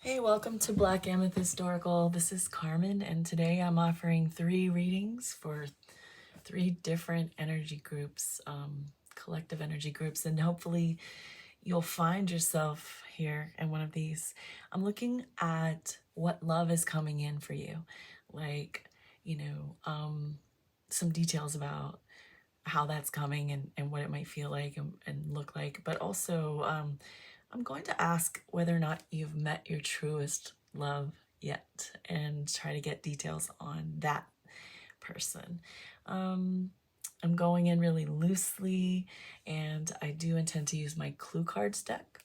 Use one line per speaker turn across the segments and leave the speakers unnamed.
Hey, welcome to Black Amethyst Oracle. This is Carmen, and today I'm offering 3 readings for 3 different energy groups, collective energy groups, and hopefully you'll find yourself here in one of these. I'm looking at what love is coming in for you, like, some details about how that's coming and what it might feel like and look like, but also I'm going to ask whether or not you've met your truest love yet and try to get details on that person. I'm going in really loosely, and I do intend to use my clue cards deck,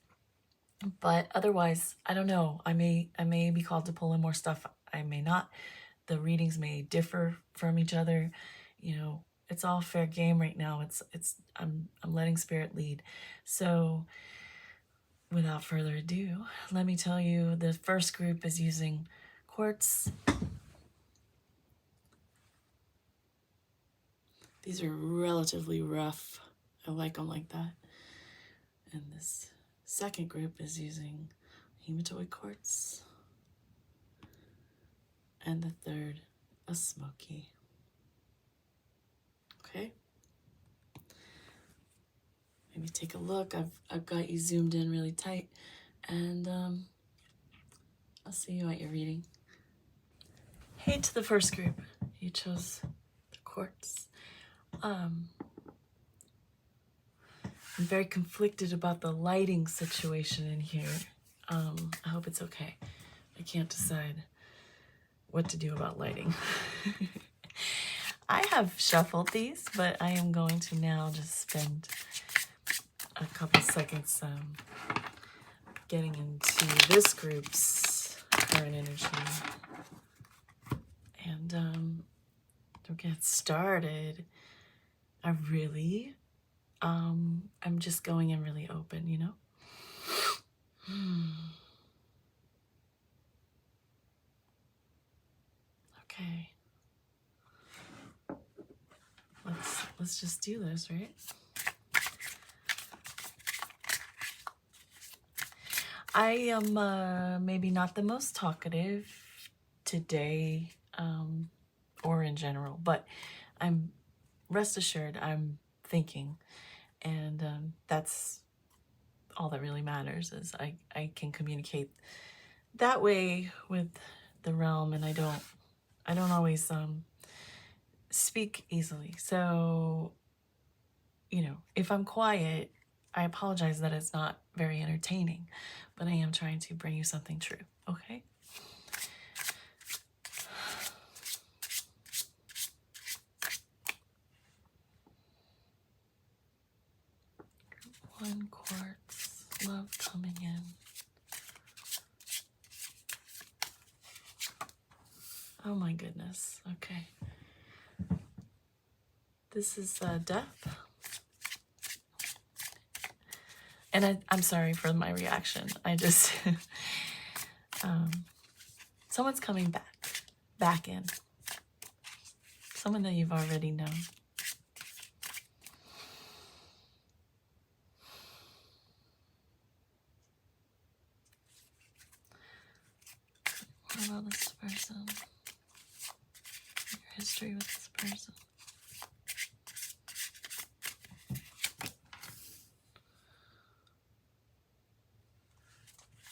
but otherwise, I don't know. I may be called to pull in more stuff. I may not. The readings may differ from each other. It's all fair game right now. I'm letting spirit lead. So without further ado, let me tell you, the first group is using quartz. These are relatively rough. I like them like that. And this second group is using hematoid quartz. And the third, a smoky. Okay? Maybe take a look. I've got you zoomed in really tight, and I'll see you at your reading. Hey, to the first group. You chose the quartz. I'm very conflicted about the lighting situation in here. I hope it's okay. I can't decide what to do about lighting. I have shuffled these, but I am going to now just spend a couple seconds getting into this group's current energy. And to get started, I'm just going in really open, Okay. Let's just do this, right? I am maybe not the most talkative today, or in general, but rest assured, I'm thinking, and that's all that really matters. Is I can communicate that way with the realm, and I don't always speak easily. So, if I'm quiet, I apologize that it's not very entertaining, but I am trying to bring you something true, okay? One quartz, love coming in. Oh my goodness, okay. This is death. And I'm sorry for my reaction. I just, someone's coming back in. Someone that you've already known. What about this person? Your history with this person.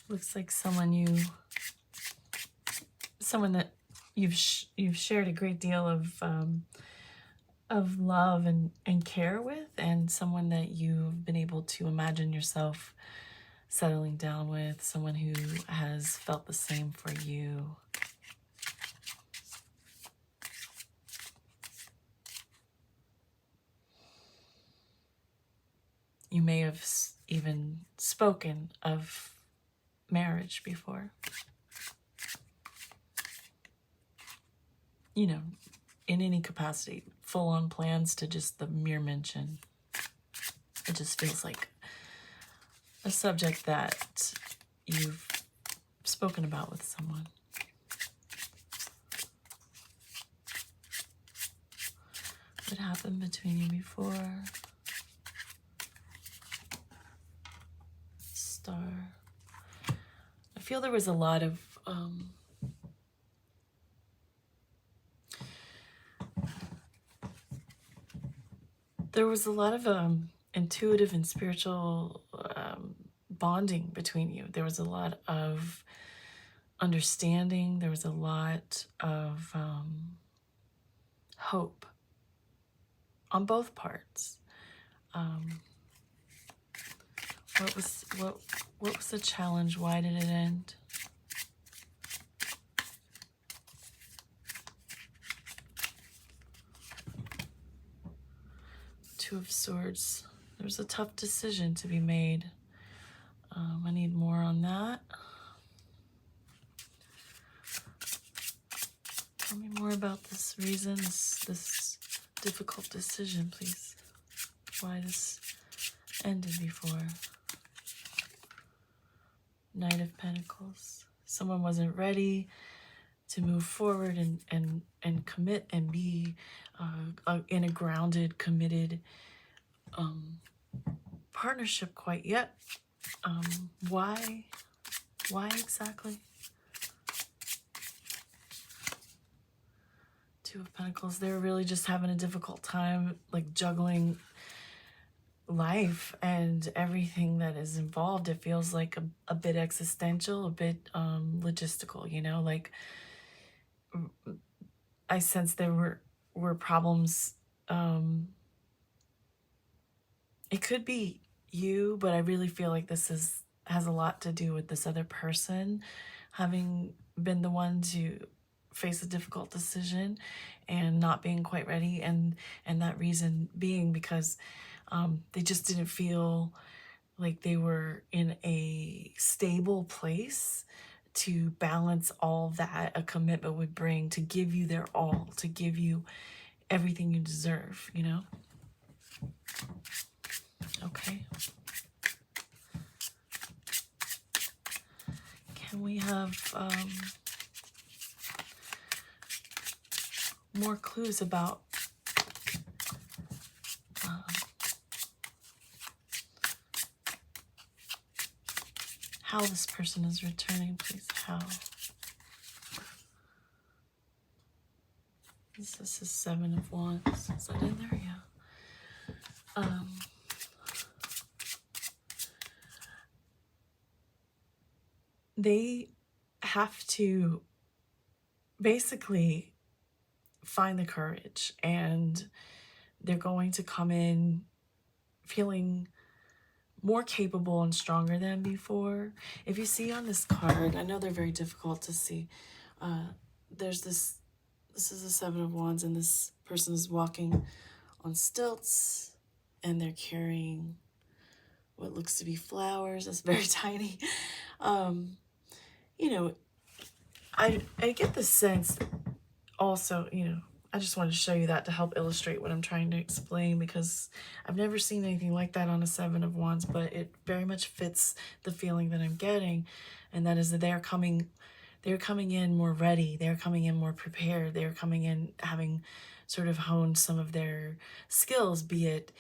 Looks like someone that you've shared a great deal of love and care with, and someone that you've been able to imagine yourself settling down with, someone who has felt the same for you. You may have even spoken of marriage before. In any capacity, full-on plans to just the mere mention. It just feels like a subject that you've spoken about with someone. What happened between you before? Star. I feel there was a lot of intuitive and spiritual bonding between you. There was a lot of understanding. There was a lot of hope on both parts. What was the challenge? Why did it end? Two of Swords. There's a tough decision to be made. I need more on that. Tell me more about this reason, this difficult decision, please. Why this ended before. Knight of Pentacles. Someone wasn't ready to move forward and commit and be in a grounded, committed partnership quite yet. Why? Why exactly? Two of Pentacles. They're really just having a difficult time, like juggling life and everything that is involved. It feels like a bit existential, a bit logistical, you know, like I sense there were problems. It could be you, but I really feel like this has a lot to do with this other person having been the one to face a difficult decision and not being quite ready, and that reason being because they just didn't feel like they were in a stable place to balance all that a commitment would bring, to give you their all, to give you everything you deserve, you know? Okay. Can we have more clues about how this person is returning, please? How? This is the Seven of Wands. Is that in there? Yeah. They have to basically find the courage, and they're going to come in feeling more capable and stronger than before. If you see on this card, I know they're very difficult to see. There's this is the Seven of Wands, and this person is walking on stilts, and they're carrying what looks to be flowers. That's very tiny. You know, I get the sense also, you know, I just wanted to show you that to help illustrate what I'm trying to explain, because I've never seen anything like that on a Seven of Wands, but it very much fits the feeling that I'm getting, and that is that they're coming in more ready, they're coming in more prepared, they're coming in having sort of honed some of their skills, be it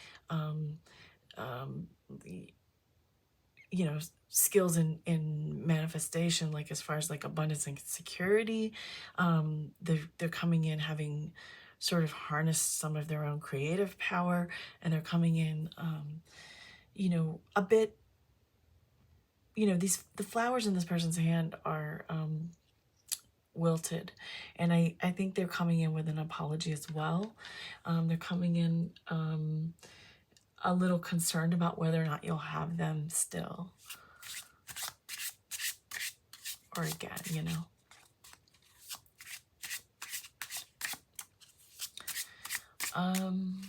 you know, skills in manifestation, like as far as like abundance and security. They're coming in having sort of harnessed some of their own creative power, and they're coming in you know, a bit, you know, the flowers in this person's hand are wilted, and I think they're coming in with an apology as well. They're coming in a little concerned about whether or not you'll have them still, or again, you know. I'm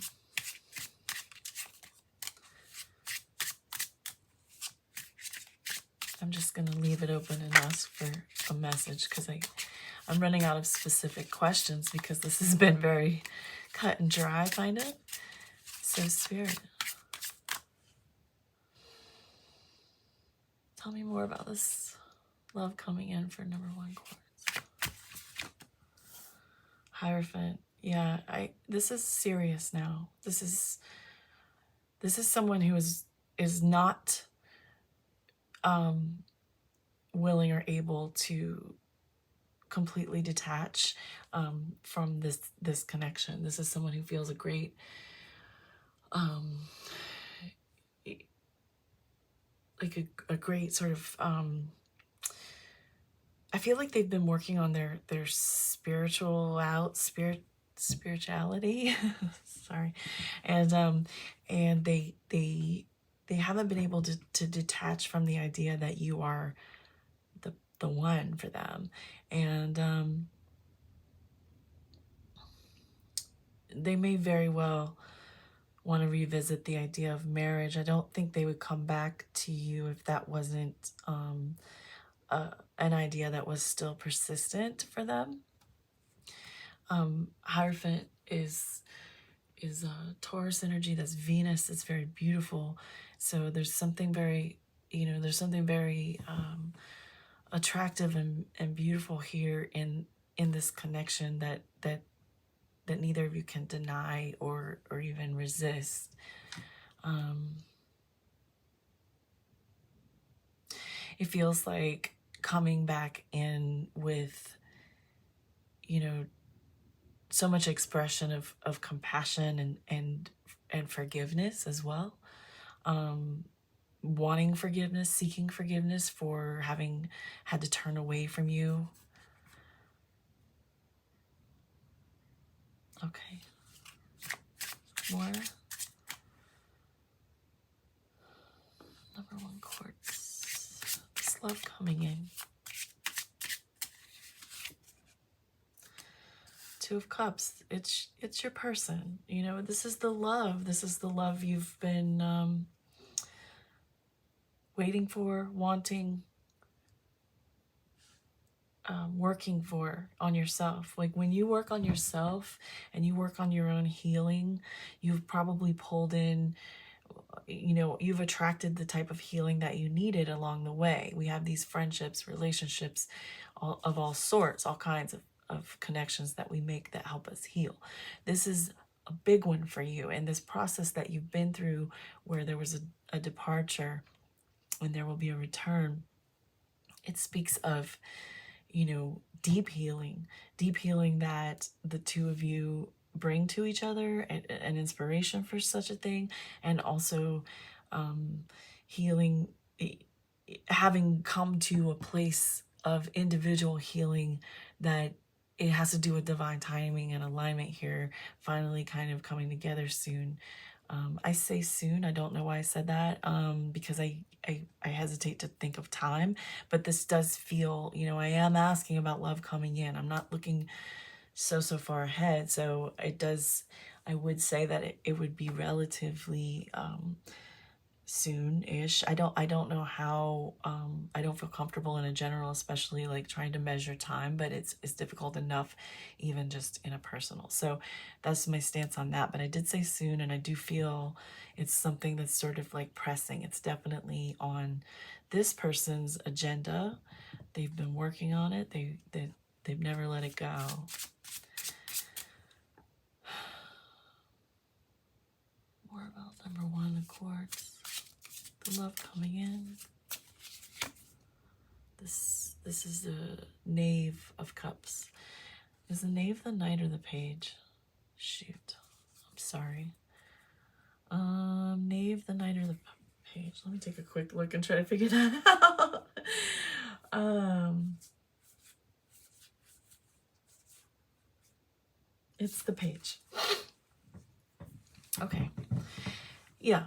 just going to leave it open and ask for a message, because I'm running out of specific questions, because this has been very cut and dry, kind of. So, Spirit, tell me more about this love coming in for number one quartz. Hierophant. Yeah, this is serious now. This is someone who is not willing or able to completely detach from this connection. This is someone who feels a great like a great sort of I feel like they've been working on their spirituality. Sorry. And they haven't been able to detach from the idea that you are the one for them. And they may very well want to revisit the idea of marriage. I don't think they would come back to you if that wasn't an idea that was still persistent for them. Hierophant is Taurus energy. That's Venus. It's very beautiful. So there's something very, there's something very attractive and beautiful here in this connection that neither of you can deny or even resist. It feels like coming back in with, so much expression of compassion and forgiveness as well. Wanting forgiveness, seeking forgiveness for having had to turn away from you. Okay. More. Number 1 quartz. This love coming in. 2 of Cups. It's your person. This is the love. This is the love you've been waiting for, wanting, working for on yourself. Like when you work on yourself and you work on your own healing, you've probably pulled in, you've attracted the type of healing that you needed along the way. We have these friendships, relationships of all sorts, all kinds of connections that we make that help us heal. This is a big one for you. And this process that you've been through where there was a departure and there will be a return, it speaks of, deep healing that the 2 of you bring to each other, an inspiration for such a thing, and also healing, having come to a place of individual healing that it has to do with divine timing and alignment here, finally kind of coming together soon. I say soon. I don't know why I said that, because I hesitate to think of time, but this does feel, I am asking about love coming in. I'm not looking so far ahead. So I would say that it would be relatively soon-ish. I don't know how, I don't feel comfortable in a general, especially like trying to measure time, but it's difficult enough even just in a personal. So that's my stance on that. But I did say soon, and I do feel it's something that's sort of like pressing. It's definitely on this person's agenda. They've been working on it. They've never let it go. More about number 1, the quartz. The love coming in. This is the Knave of Cups. Is the Knave the Knight or the Page? Shoot, I'm sorry. Knave, the Knight, or the Page? Let me take a quick look and try to figure that out. It's the Page. Okay. Yeah.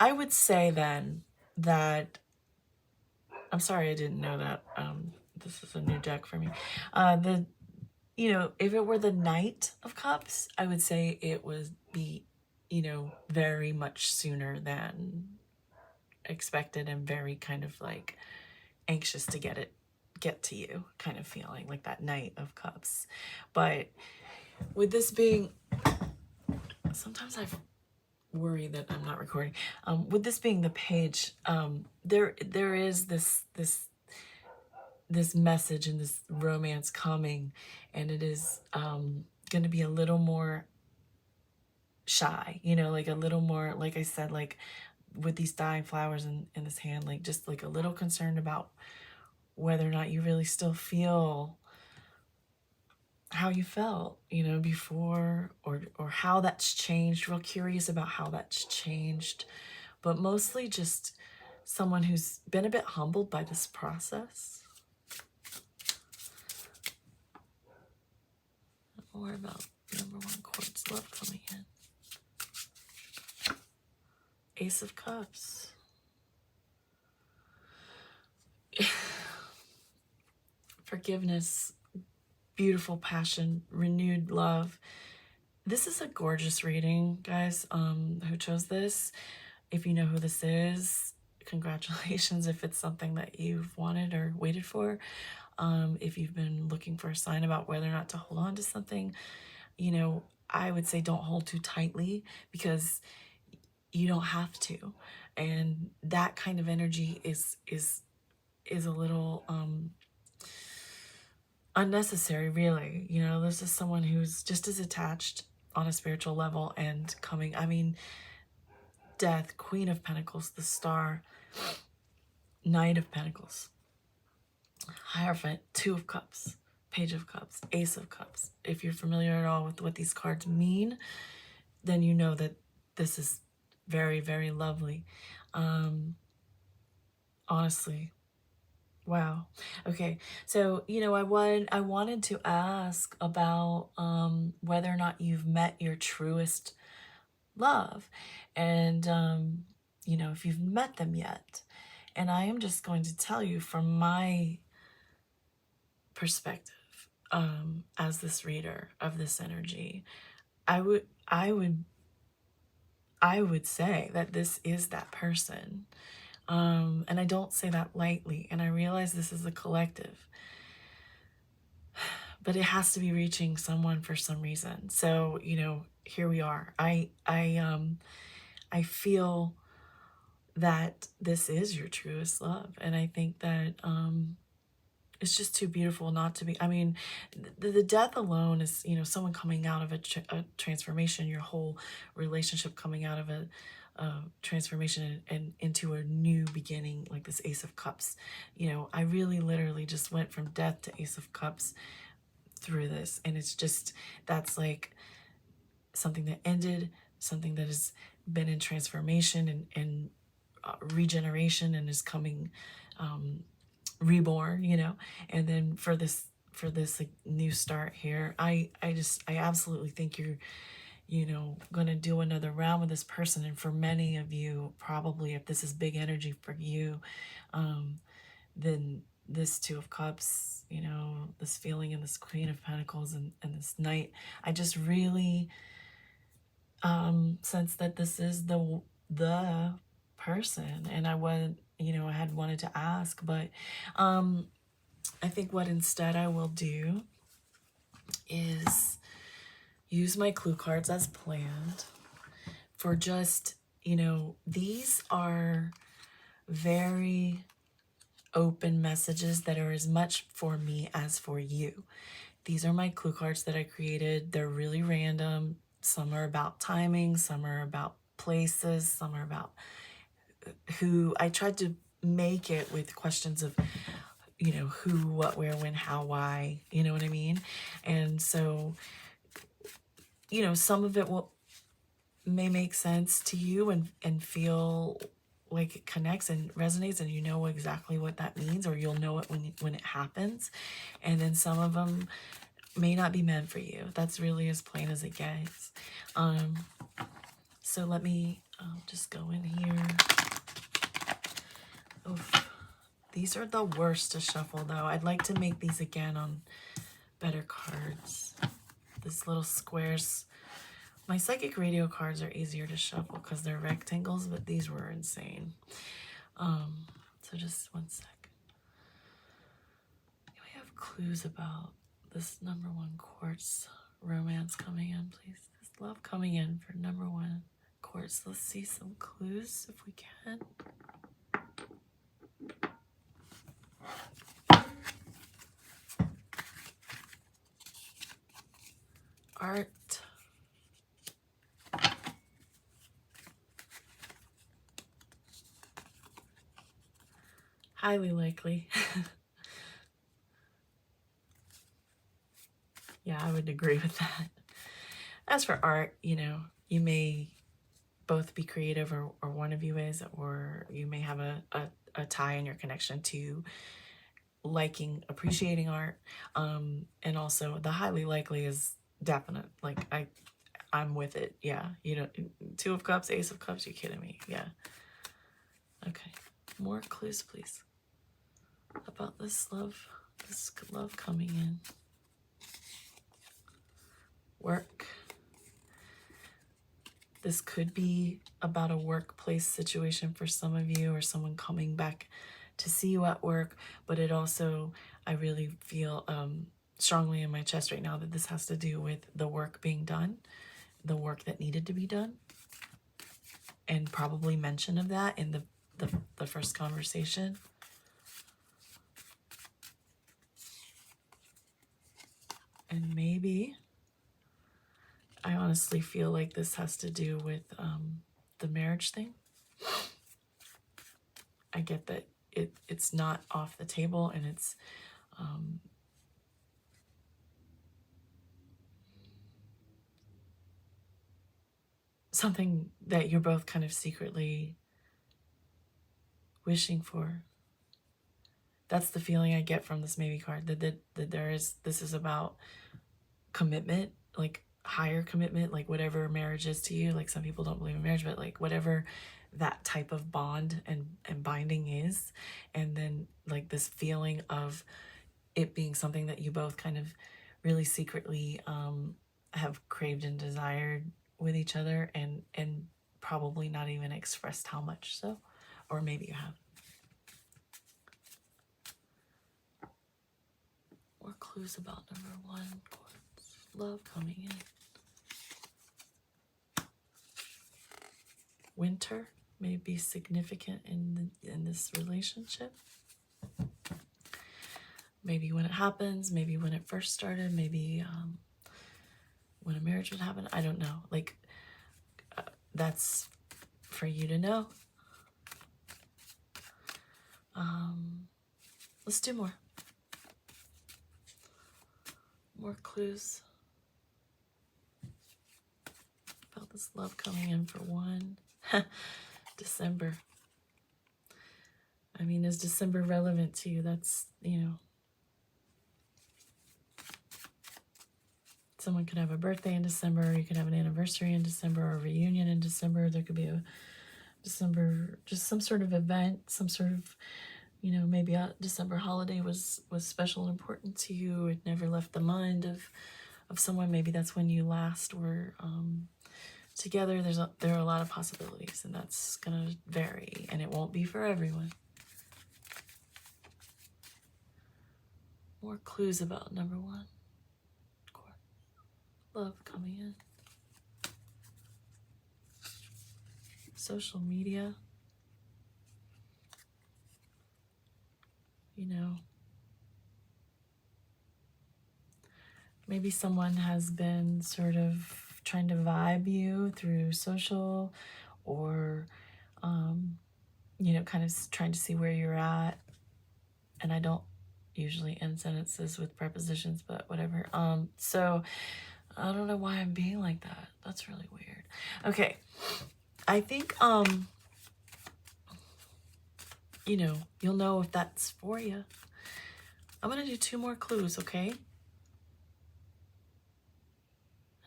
I would say then that, I'm sorry I didn't know that. This is a new deck for me. If it were the Knight of Cups, I would say it would be, very much sooner than expected and very kind of like anxious to get to you kind of feeling, like that Knight of Cups. But with this being, sometimes I've worry that I'm not recording. With this being the Page, there is this message and this romance coming, and it is going to be a little more shy, like a little more, like I said, like with these dying flowers in his hand, like just like a little concerned about whether or not you really still feel how you felt, you know, before, or how that's changed. Real curious about how that's changed, but mostly just someone who's been a bit humbled by this process. More about number one quartz love coming in. Ace of Cups. Forgiveness, beautiful passion, renewed love. This is a gorgeous reading, guys, who chose this. If you know who this is, congratulations if it's something that you've wanted or waited for. If you've been looking for a sign about whether or not to hold on to something, you know, I would say don't hold too tightly, because you don't have to. And that kind of energy is a little unnecessary, really. You know, this is someone who's just as attached on a spiritual level and coming, I mean, Death, Queen of Pentacles, the Star, Knight of Pentacles, Hierophant, Two of Cups, Page of Cups, Ace of Cups. If you're familiar at all with what these cards mean, then you know that this is very, very lovely. Honestly, wow. Okay, so, you know, I wanted to ask about whether or not you've met your truest love, and you know, if you've met them yet. And I am just going to tell you from my perspective, as this reader of this energy, I would say that this is that person. And I don't say that lightly, and I realize this is a collective, but it has to be reaching someone for some reason. So, you know, here we are. I feel that this is your truest love, and I think that it's just too beautiful not to be. I mean, the death alone is, you know, someone coming out of a transformation, your whole relationship coming out of a transformation and into a new beginning, like this Ace of Cups. You know, I really literally just went from death to Ace of Cups through this, and it's just, that's like something that ended, something that has been in transformation and regeneration, and is coming reborn, you know. And then for this like new start here, I absolutely think you're, you know, gonna do another round with this person. And for many of you, probably, if this is big energy for you, then this Two of Cups, you know, this feeling, and this Queen of Pentacles, and this Knight, I just really sense that this is the person. And I would, you know, I had wanted to ask, but I think what instead I will do is use my clue cards as planned for just, you know, these are very open messages that are as much for me as for you. These are my clue cards that I created. They're really random. Some are about timing, some are about places, some are about who. I tried to make it with questions of, you know, who, what, where, when, how, why, you know what I mean? And so, you know, some of it may make sense to you and feel like it connects and resonates, and you know exactly what that means, or you'll know it when it happens. And then some of them may not be meant for you. That's really as plain as it gets. So let me just go in here. Oof. These are the worst to shuffle, though. I'd like to make these again on better cards. These little squares. My psychic radio cards are easier to shuffle because they're rectangles, but these were insane. So just one sec. Can we have clues about this number one quartz romance coming in, please? This love coming in for number one quartz. Let's see some clues if we can. Art. highly likely. Yeah, I would agree with that. As for art, you know, you may both be creative, or one of you is, or you may have a tie in your connection to liking, appreciating art. And also the highly likely is definite. Like I'm with it. Yeah. You know, Two of Cups, Ace of Cups, you kidding me? Yeah. Okay. More clues, please. About this love coming in. Work. This could be about a workplace situation for some of you, or someone coming back to see you at work. But it also, I really feel strongly in my chest right now that this has to do with the work being done, the work that needed to be done, and probably mention of that in the first conversation. And maybe, I honestly feel like this has to do with the marriage thing. I get that it's not off the table, and it's something that you're both kind of secretly wishing for. That's the feeling I get from this maybe card, that this is about commitment, like higher commitment, like whatever marriage is to you. Like some people don't believe in marriage, but like whatever that type of bond and binding is. And then like this feeling of it being something that you both kind of really secretly have craved and desired with each other, and probably not even expressed how much so, or maybe you have. More clues about number one. Love coming in. Winter may be significant in this relationship. Maybe when it happens, maybe when it first started, maybe when a marriage would happen. I don't know. Like that's for you to know. Let's do more. More clues about this love coming in for one. December. I mean, is December relevant to you? That's, you know, someone could have a birthday in December, or you could have an anniversary in December, or a reunion in December. There could be a December, just some sort of event, some sort of, you know, maybe a December holiday was special and important to you. It never left the mind of someone. Maybe that's when you last were together. There are a lot of possibilities, and that's gonna vary, and it won't be for everyone. More clues about number one. Love coming in. Social media. You know, maybe someone has been sort of trying to vibe you through social, or you know, kind of trying to see where you're at. And I don't usually end sentences with prepositions, but whatever. So I don't know why I'm being like that. That's really weird. Okay. I think you know, you'll know if that's for you. I'm gonna do two more clues, okay?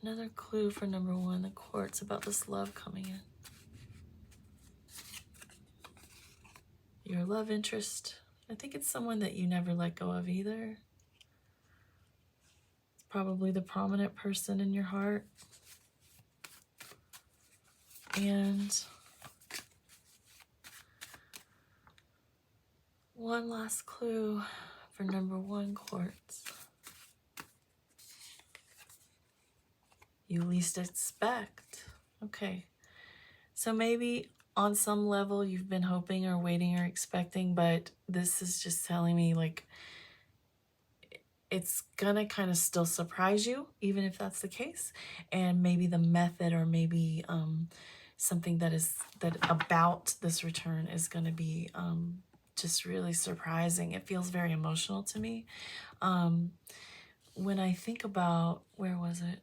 Another clue for number one, the quartz, about this love coming in. Your love interest. I think it's someone that you never let go of either. It's probably the prominent person in your heart. And one last clue for number one, quartz. You least expect. Okay. So maybe on some level you've been hoping or waiting or expecting, but this is just telling me like it's gonna kind of still surprise you, even if that's the case. And maybe the method, or maybe something that about this return is gonna be just really surprising. It feels very emotional to me. When I think about, where was it?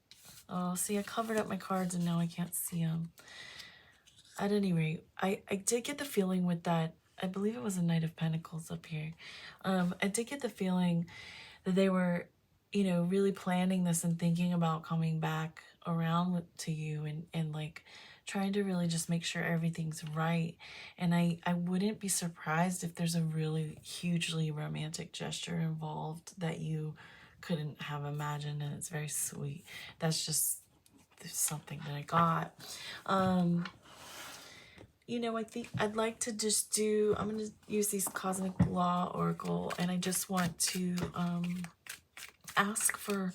Oh, see, I covered up my cards and now I can't see them. At any rate, I did get the feeling with that, I believe it was a Knight of Pentacles up here. I did get the feeling that they were, really planning this and thinking about coming back around to you, and like trying to really just make sure everything's right. And I wouldn't be surprised if there's a really hugely romantic gesture involved that you couldn't have imagined, and it's very sweet. That's just something that I got. I think I'd like to just do, I'm going to use these Cosmic Law Oracle, and I just want to ask for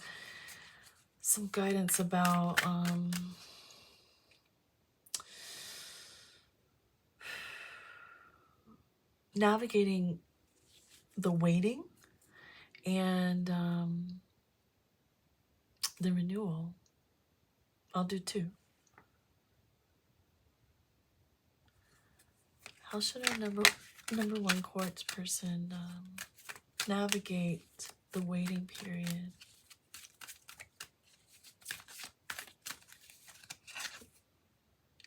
some guidance about navigating the waiting and the renewal. I'll do two. How should our number one quartz person navigate the waiting period?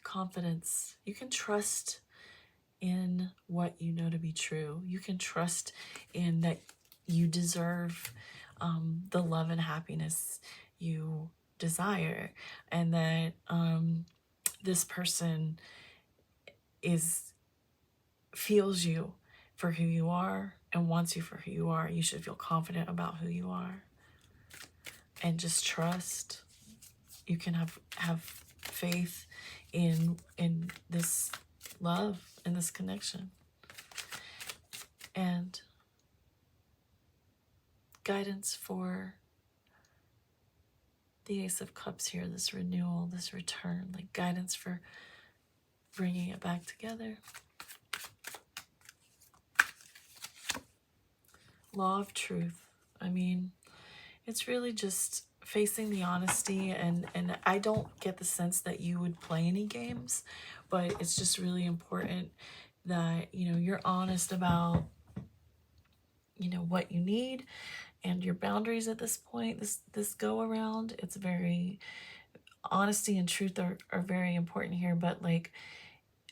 Confidence. You can trust in what you know to be true. You can trust in that you deserve the love and happiness you desire, and that this person feels you for who you are and wants you for who you are. You should feel confident about who you are and just trust. You can have faith in this love and this connection. And guidance for the Ace of Cups here, this renewal, this return, like guidance for bringing it back together. Law of truth. I mean, it's really just facing the honesty, and I don't get the sense that you would play any games, but it's just really important that you're honest about what you need and your boundaries at this point. This go around, it's very, honesty and truth are very important here, but like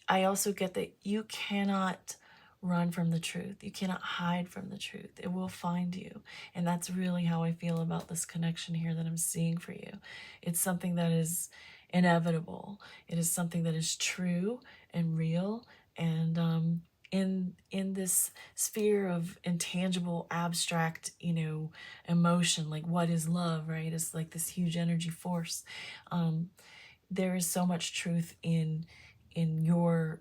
I also get that you cannot run from the truth. You cannot hide from the truth. It will find you. And that's really how I feel about this connection here that I'm seeing for you. It's something that is inevitable. It is something that is true and real. And in this sphere of intangible, abstract, emotion, like what is love, right? It's like this huge energy force. There is so much truth in your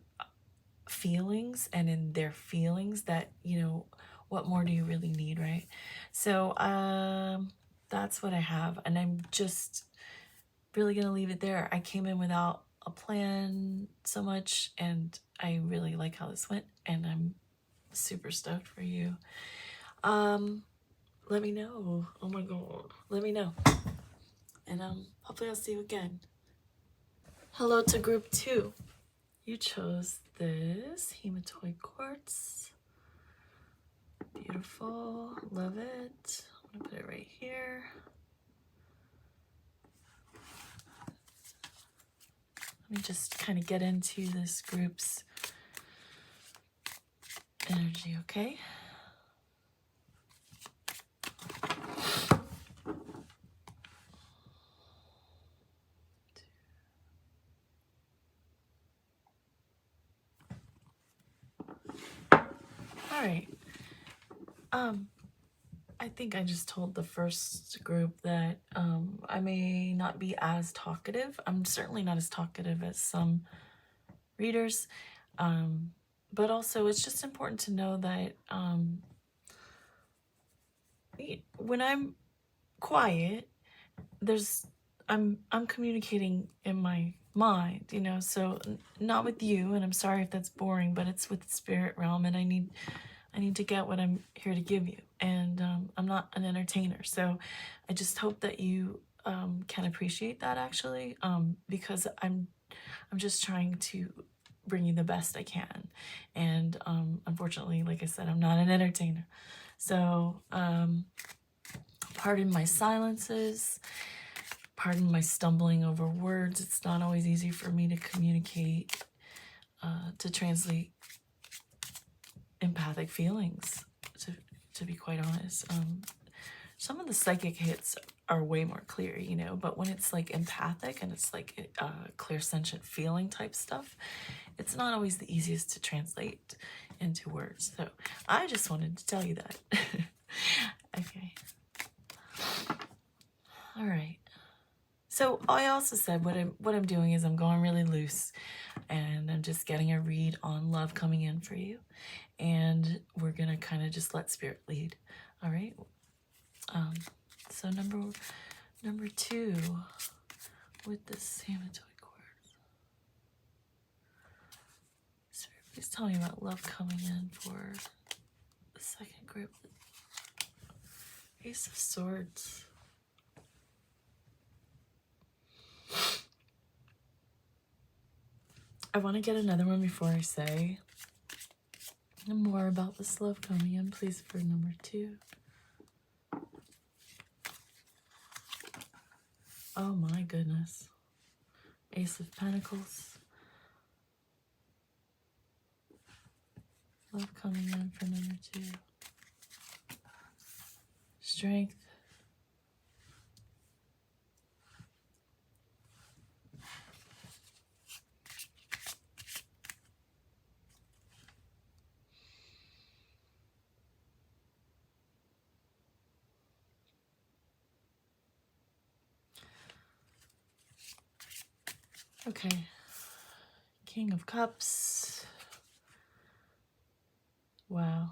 feelings and in their feelings that what more do you really need, right? So that's what I have, and I'm just really gonna leave it there. I came in without a plan so much, and I really like how this went, and I'm super stoked for you. Let me know. Oh my god, let me know, and hopefully I'll see you again. Hello to group 2. You chose this hematoid quartz. Beautiful. Love it. I'm going to put it right here. Let me just kind of get into this group's energy, okay? All right. I think I just told the first group that I may not be as talkative. I'm certainly not as talkative as some readers, but also it's just important to know that when I'm quiet, I'm communicating in my mind, so not with you, and I'm sorry if that's boring, but it's with the spirit realm, and I need to get what I'm here to give you, and I'm not an entertainer, so I just hope that you can appreciate that, actually, because I'm just trying to bring you the best I can. And unfortunately, like I said, I'm not an entertainer. So pardon my silences, pardon my stumbling over words. It's not always easy for me to communicate, to translate empathic feelings, to be quite honest. Some of the psychic hits are way more clear, you know, but when it's like empathic and it's like clairsentient feeling type stuff, it's not always the easiest to translate into words. So I just wanted to tell you that. Okay. All right. So I also said what I'm doing is I'm going really loose, and I'm just getting a read on love coming in for you, and we're gonna kind of just let spirit lead. All right. So number 2 with this Hamatoid quartz. Spirit, please tell me about love coming in for the second group. Ace of Swords. I want to get another one before I say more about this love coming in, please, for number 2. Oh my goodness. Ace of Pentacles. Love coming in for number 2. Strength. Okay. King of Cups. Wow.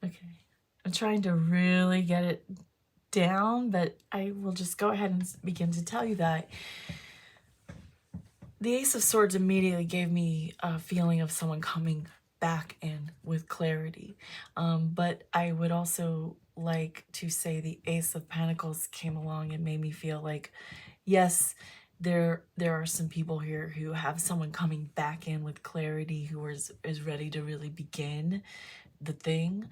Okay. I'm trying to really get it down, but I will just go ahead and begin to tell you that the Ace of Swords immediately gave me a feeling of someone coming back in with clarity. But I would also like to say the Ace of Pentacles came along and made me feel like, yes, there are some people here who have someone coming back in with clarity, who is ready to really begin the thing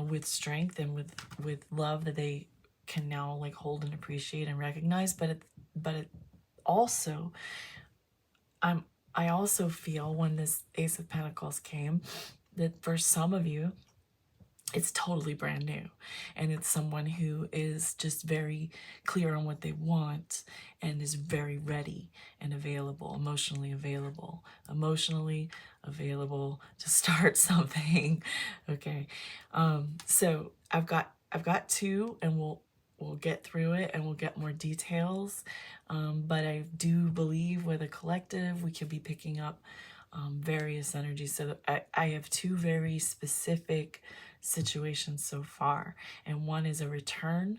with strength and with love that they can now like hold and appreciate and recognize. But it also, I also feel when this Ace of Pentacles came that for some of you, it's totally brand new, and it's someone who is just very clear on what they want and is very ready and available, emotionally available to start something. Okay. So I've got 2, and we'll get through it and we'll get more details. But I do believe with a collective we can be picking up various energies. So I have 2 very specific situations so far, and one is a return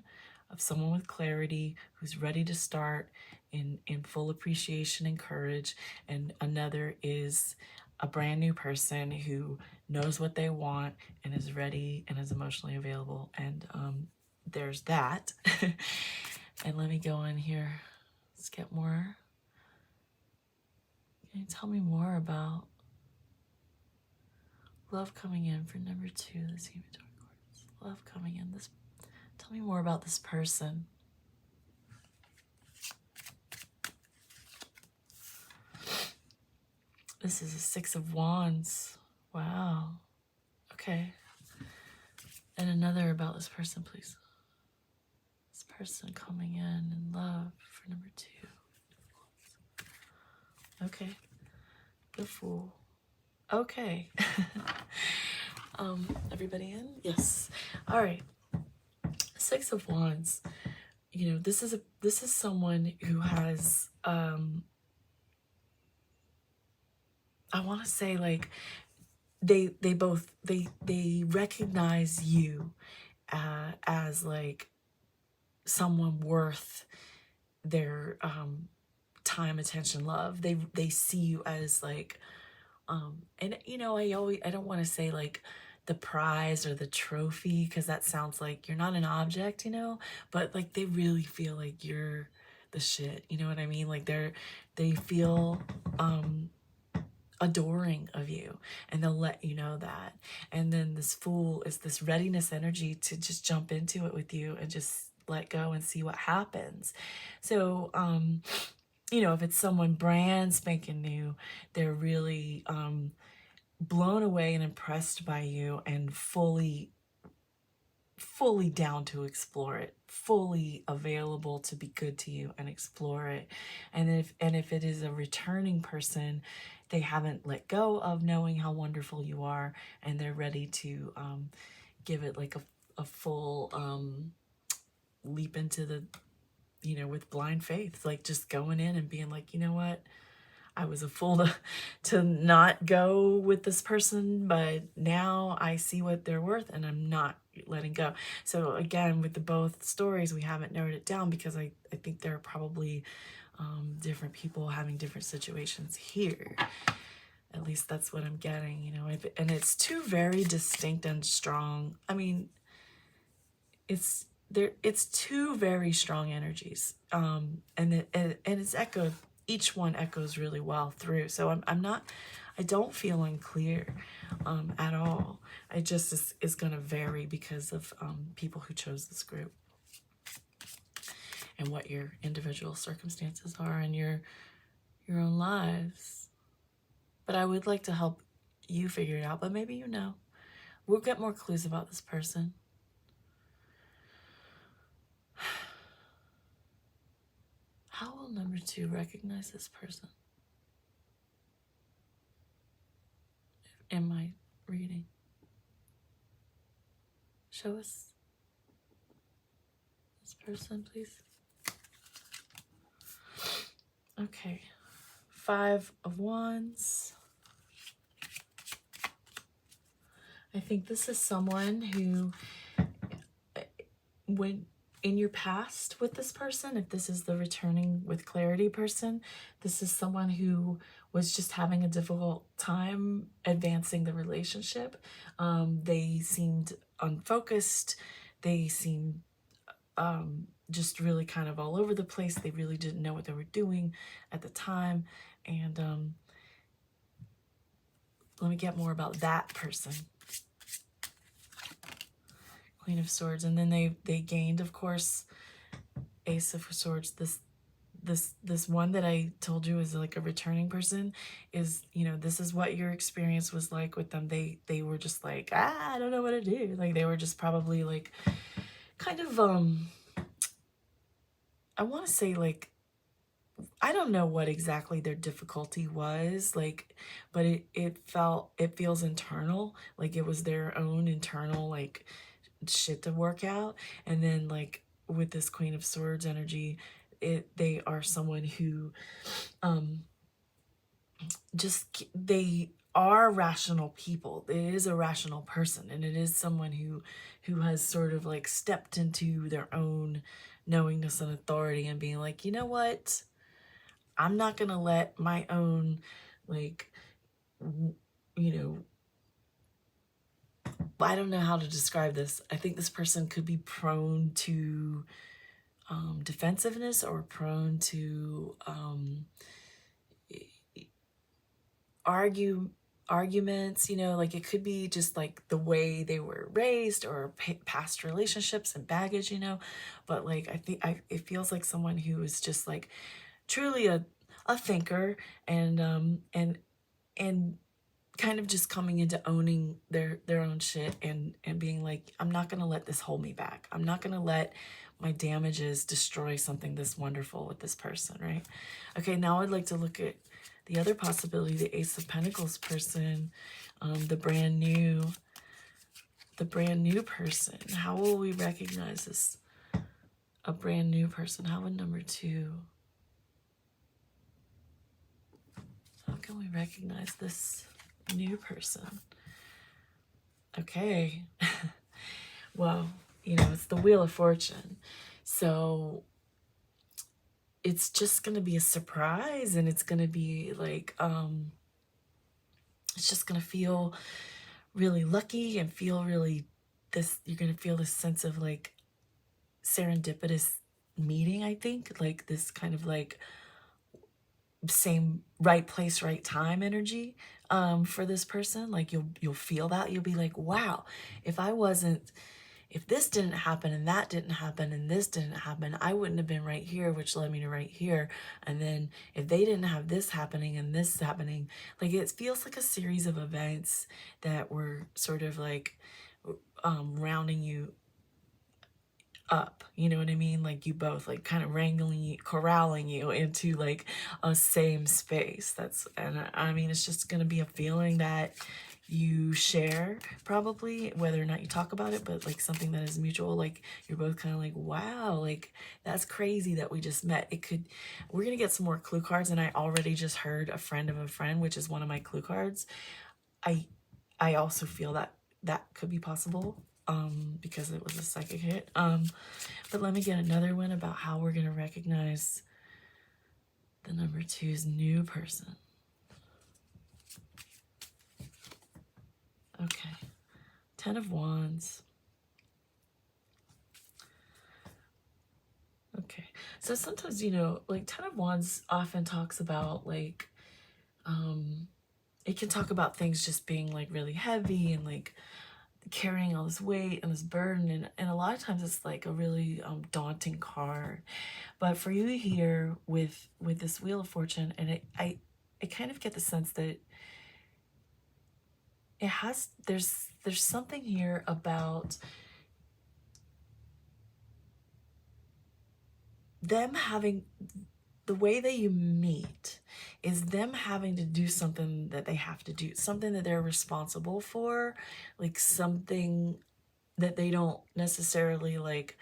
of someone with clarity who's ready to start in full appreciation and courage, and another is a brand new person who knows what they want and is ready and is emotionally available. And there's that. And let me go in here. Let's get more. Can you tell me more about love coming in for number 2, this Hamatoid quartz? Love coming in. Tell me more about this person. This is a 6 of Wands. Wow. Okay. And another about this person, please. This person coming in love for number 2. Okay. The Fool. Okay. Everybody in? Yes. All right. 6 of Wands. You know, this is someone who has I want to say like they recognize you as like someone worth their time, attention, love. They see you as like and you know, I don't want to say like the prize or the trophy, because that sounds like you're not an object, you know, but like they really feel like you're the shit. You know what I mean? Like they feel adoring of you, and they'll let you know that. And then this Fool is this readiness energy to just jump into it with you and just let go and see what happens. So you know, if it's someone brand spanking new, they're really blown away and impressed by you and fully down to explore it, fully available to be good to you and explore it. And if it is a returning person, they haven't let go of knowing how wonderful you are, and they're ready to give it like a full leap into the, you know, with blind faith, like just going in and being like, you know what, I was a fool to not go with this person, but now I see what they're worth and I'm not letting go. So again, with the both stories, we haven't narrowed it down because I think there are probably different people having different situations here. At least that's what I'm getting, you know. And it's two very distinct and strong. I mean, it's two very strong energies, and it's echoed. Each one echoes really well through. So I don't feel unclear at all. I just is going to vary because of people who chose this group and what your individual circumstances are in your own lives. But I would like to help you figure it out. But maybe you know, we'll get more clues about this person. How will number 2 recognize this person in my reading? Show us this person, please. Okay. 5 of Wands. I think this is someone who, when in your past with this person, if this is the returning with clarity person, this is someone who was just having a difficult time advancing the relationship. They seemed unfocused. They seemed just really kind of all over the place. They really didn't know what they were doing at the time. And let me get more about that person. Queen of Swords. And then they gained, of course, Ace of Swords. This one that I told you is like a returning person is, you know, this is what your experience was like with them. They were just like, I don't know what to do. Like they were just probably like kind of I want to say like, I don't know what exactly their difficulty was, like, but it feels internal, like it was their own internal like shit to work out. And then like with this Queen of Swords energy, they are someone who just, they are rational people. It is a rational person, and it is someone who has sort of like stepped into their own knowingness and authority and being like, you know what, I'm not gonna let my own, like, you know, I don't know how to describe this. I think this person could be prone to defensiveness or prone to arguments, you know, like it could be just like the way they were raised or past relationships and baggage, you know. But like I think it feels like someone who is just like truly a thinker and kind of just coming into owning their own shit and being like, I'm not going to let this hold me back. I'm not going to let my damages destroy something this wonderful with this person, right? Okay, now I'd like to look at the other possibility, the Ace of Pentacles person, the brand new person. How will we recognize this? A brand new person. How would number 2? How can we recognize this new person? Okay. Well, you know, it's the Wheel of Fortune. So it's just going to be a surprise, and it's going to be like, it's just going to feel really lucky and feel really this, you're going to feel this sense of like serendipitousness meeting, I think, like this kind of like same right place, right time energy for this person. Like you'll feel that. You'll be like, wow, if I wasn't, if this didn't happen and that didn't happen and this didn't happen, I wouldn't have been right here, which led me to right here. And then if they didn't have this happening and this happening, like it feels like a series of events that were sort of like rounding you up, you know what I mean? Like you both like kind of wrangling you, corralling you into like a same space. That's, and I mean, it's just going to be a feeling that you share, probably, whether or not you talk about it, but like something that is mutual. Like you're both kind of like, wow, like that's crazy that we just met. It could, we're going to get some more clue cards. And I already just heard a friend of a friend, which is one of my clue cards. I also feel that that could be possible because it was a psychic hit. But let me get another one about how we're going to recognize the number 2's new person. Okay. 10 of Wands. Okay. So sometimes, you know, like 10 of Wands often talks about like, it can talk about things just being like really heavy and like carrying all this weight and this burden, and a lot of times it's like a really daunting card. But for you here with this Wheel of Fortune, and I kind of get the sense that it has, there's something here about them having, the way that you meet is them having to do something that they have to do, something that they're responsible for, like something that they don't necessarily like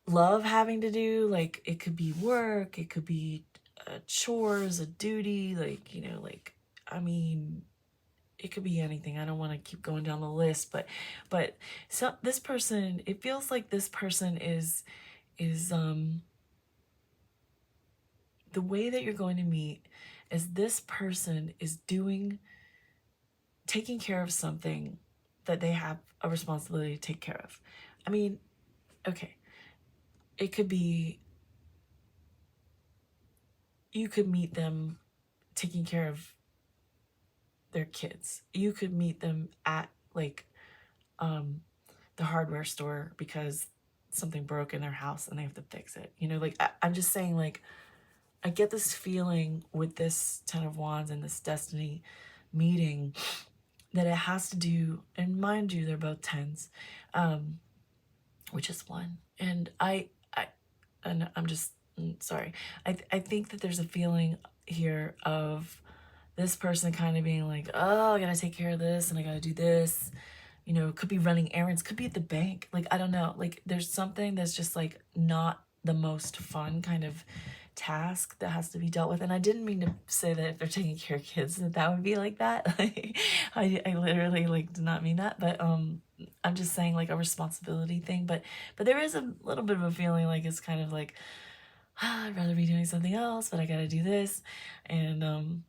love having to do. Like it could be work, it could be chores, a duty, like, you know, like, I mean, it could be anything. I don't want to keep going down the list, but so this person, it feels like this person is the way that you're going to meet is this person is taking care of something that they have a responsibility to take care of. I mean, okay, it could be, you could meet them taking care of their kids. You could meet them at like the hardware store because something broke in their house and they have to fix it. You know, like I'm just saying, like I get this feeling with this 10 of Wands and this destiny meeting that it has to do, and mind you, they're both 10s, which is 1. And I'm just sorry. I think that there's a feeling here of this person kind of being like, oh, I gotta take care of this and I gotta do this. You know, could be running errands, could be at the bank. Like, I don't know. Like, there's something that's just like not the most fun kind of task that has to be dealt with. And I didn't mean to say that if they're taking care of kids that would be like that. I literally like did not mean that. But I'm just saying like a responsibility thing. But there is a little bit of a feeling like it's kind of like, I'd rather be doing something else, but I gotta do this. And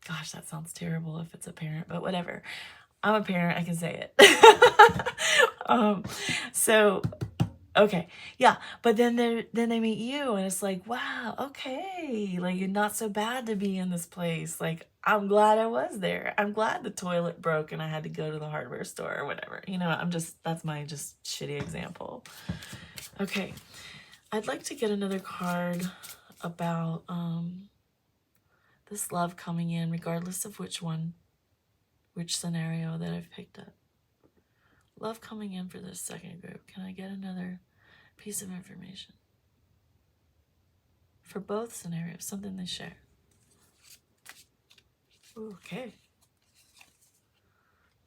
gosh, that sounds terrible if it's a parent, but whatever. I'm a parent, I can say it. So okay, yeah, but then they meet you and it's like, wow, okay, like you're not so bad to be in this place. Like, I'm glad I was there. I'm glad the toilet broke and I had to go to the hardware store or whatever. You know, that's my just shitty example. Okay, I'd like to get another card about this love coming in, regardless of which scenario that I've picked up. Love coming in for this second group. Can I get another piece of information? For both scenarios, something they share. Ooh, okay.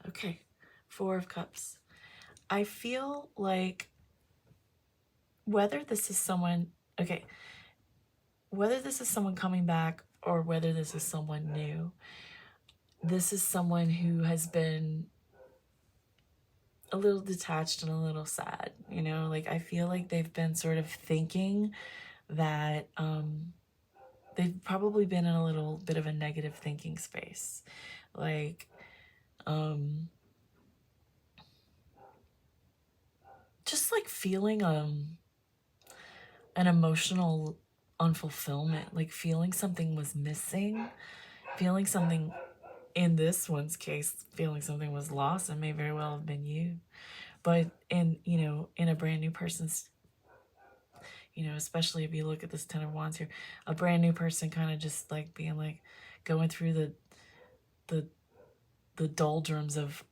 Okay. 4 of Cups. I feel like whether this is someone, okay, whether this is someone coming back or whether this is someone new, this is someone who has been a little detached and a little sad, you know, like I feel like they've been sort of thinking that they've probably been in a little bit of a negative thinking space, like just like feeling an emotional unfulfillment, like feeling something was missing, feeling something, in this one's case, feeling something was lost. It may very well have been you. But in, you know, in a brand new person's, you know, especially if you look at this Ten of Wands here, a brand new person kind of just like being like going through the the doldrums of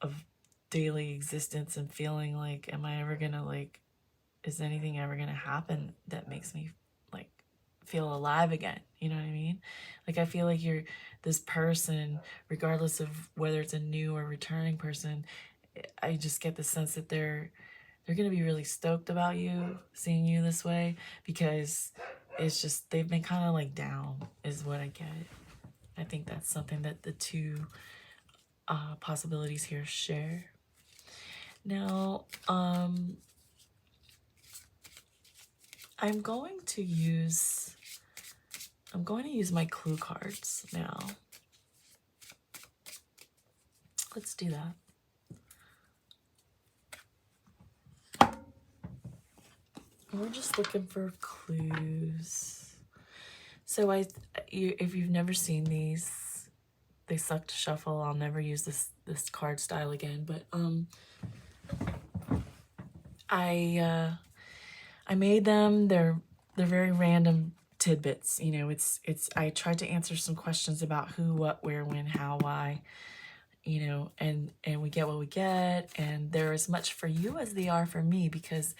daily existence and feeling like, am I ever gonna, like, is anything ever gonna happen that makes me like feel alive again? You know what I mean? Like, I feel like you're this person, regardless of whether it's a new or returning person, I just get the sense that they're gonna be really stoked about you, seeing you this way, because it's just they've been kind of like down, is what I get. I think that's something that the two possibilities here share. Now, I'm going to use my clue cards now. Let's do that. We're just looking for clues. So if you've never seen these, they suck to shuffle. I'll never use this card style again. But I made them. They're very random tidbits. You know, it's I tried to answer some questions about who, what, where, when, how, why. You know, and we get what we get, and they're as much for you as they are for me, because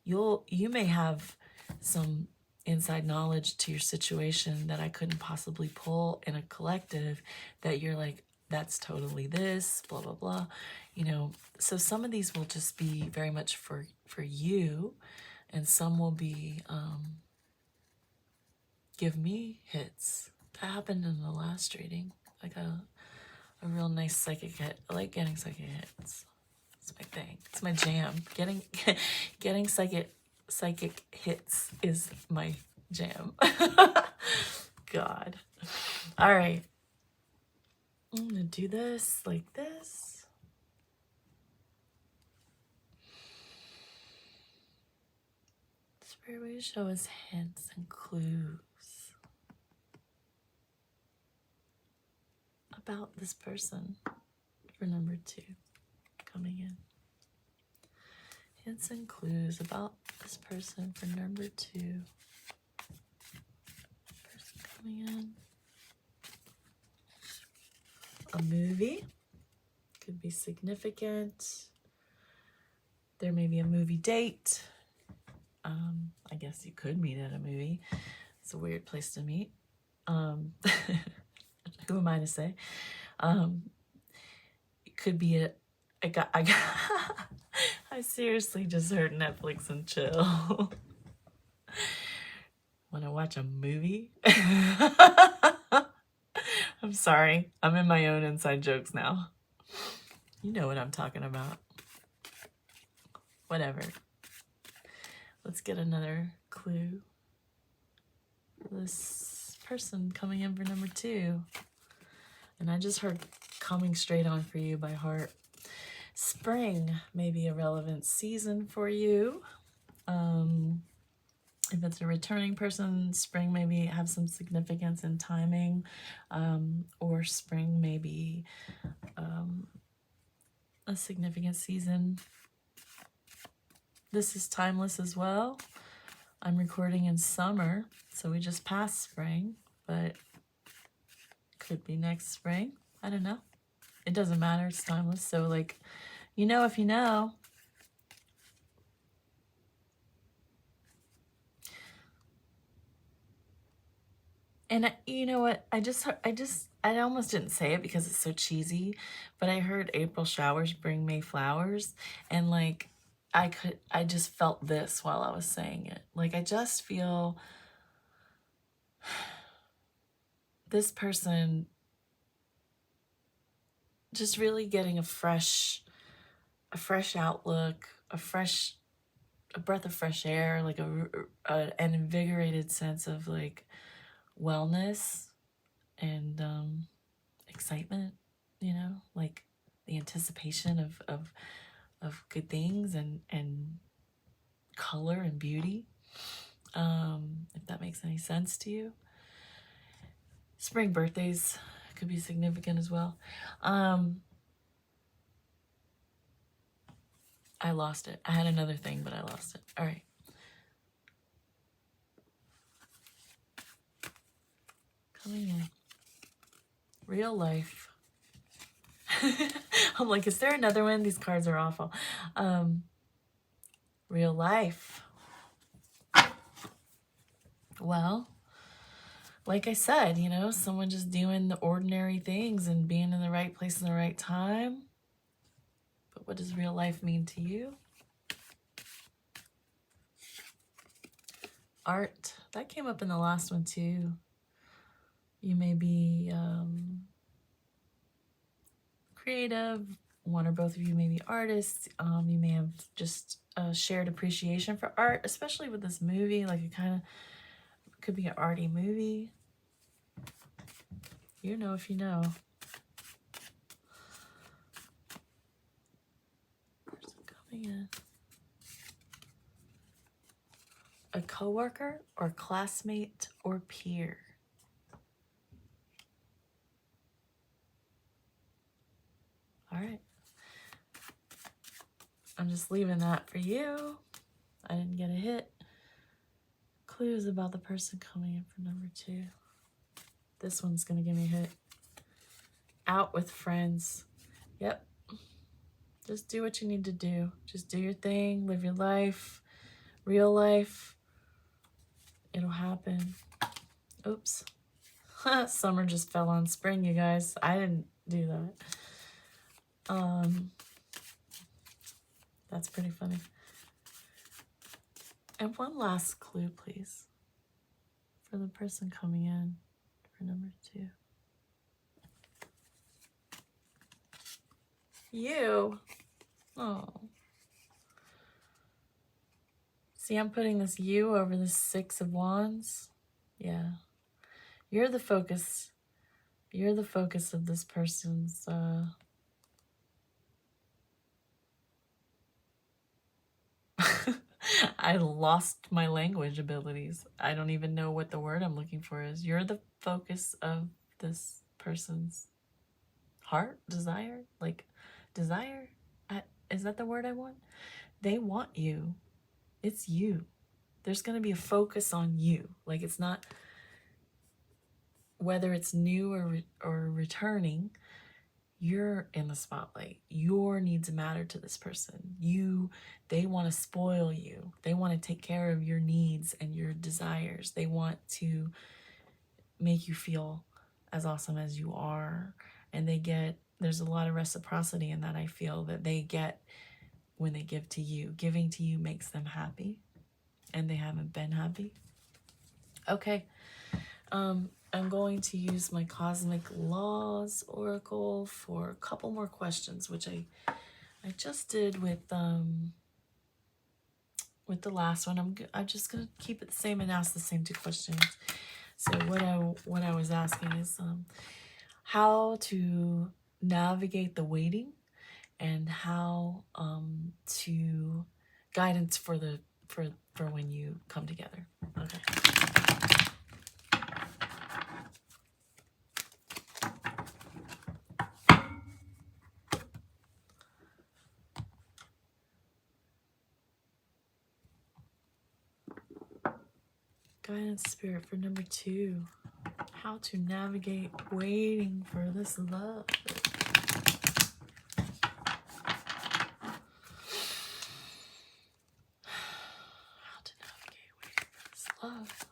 you may have some inside knowledge to your situation that I couldn't possibly pull in a collective, that you're like, that's totally this, blah blah blah, you know. So some of these will just be very much for you, and some will be give me hits. That happened in the last reading. I got a real nice psychic hit. I like getting psychic hits. It's my thing. It's my jam. Getting psychic hits is my jam. God. All right. I'm gonna do this like this. Spirit, will you show us hints and clues about this person for number 2 coming in? Hints and clues about this person for number 2. Person coming in. A movie. Could be significant. There may be a movie date. I guess you could meet at a movie. It's a weird place to meet. Who am I to say? It could be I seriously just heard Netflix and chill. Want to watch a movie? I'm sorry. I'm in my own inside jokes now. You know what I'm talking about. Whatever. Let's get another clue. This person coming in for number 2. And I just heard Coming Straight On For You by heart. Spring may be a relevant season for you. If it's a returning person, spring maybe have some significance in timing, or spring may be a significant season. This is timeless as well. I'm recording in summer, so we just passed spring, but could be next spring. I don't know. It doesn't matter. It's timeless. So, like, you know if you know. And you know what? I almost didn't say it because it's so cheesy, but I heard April showers bring May flowers, and like I just felt this while I was saying it. Like, I just feel this person just really getting a fresh outlook, a breath of fresh air, like an invigorated sense of like wellness and excitement, you know, like the anticipation of good things and color and beauty, if that makes any sense to you. Spring birthdays could be significant as well. I lost it. I had another thing, but I lost it. All right. Coming in. Real life. I'm like, is there another one? These cards are awful. Real life. Well, like I said, you know, someone just doing the ordinary things and being in the right place in the right time. But what does real life mean to you? Art. That came up in the last one too. You may be creative. One or both of you may be artists. You may have just a shared appreciation for art, especially with this movie. Like, it kind of could be an arty movie. You know if you know. Person coming in. A coworker or classmate or peer. All right. I'm just leaving that for you. I didn't get a hit. Clues about the person coming in for number 2. This one's going to give me a hit. Out with friends. Yep. Just do what you need to do. Just do your thing. Live your life. Real life. It'll happen. Oops. Summer just fell on spring, you guys. I didn't do that. That's pretty funny. And one last clue, please, for the person coming in for number 2. You. Oh. See, I'm putting this you over the 6 of Wands. Yeah. You're the focus. You're the focus of this person's I lost my language abilities. I don't even know what the word I'm looking for is. You're the focus of this person's heart, desire, like desire. Is that the word I want? They want you. It's you. There's going to be a focus on you. Like, it's not, whether it's new or returning, you're in the spotlight. Your needs matter to this person. They want to spoil you. They want to take care of your needs and your desires. They want to make you feel as awesome as you are. And there's a lot of reciprocity in that, I feel, that they get when they give to you. Giving to you makes them happy, and they haven't been happy. Okay. I'm going to use my Cosmic Laws Oracle for a couple more questions, which I just did with the last one. I'm just gonna keep it the same and ask the same 2 questions. So what I was asking is how to navigate the waiting, and how to guidance for when you come together. Okay. Guidance spirit for number 2. How to navigate waiting for this love. How to navigate waiting for this love.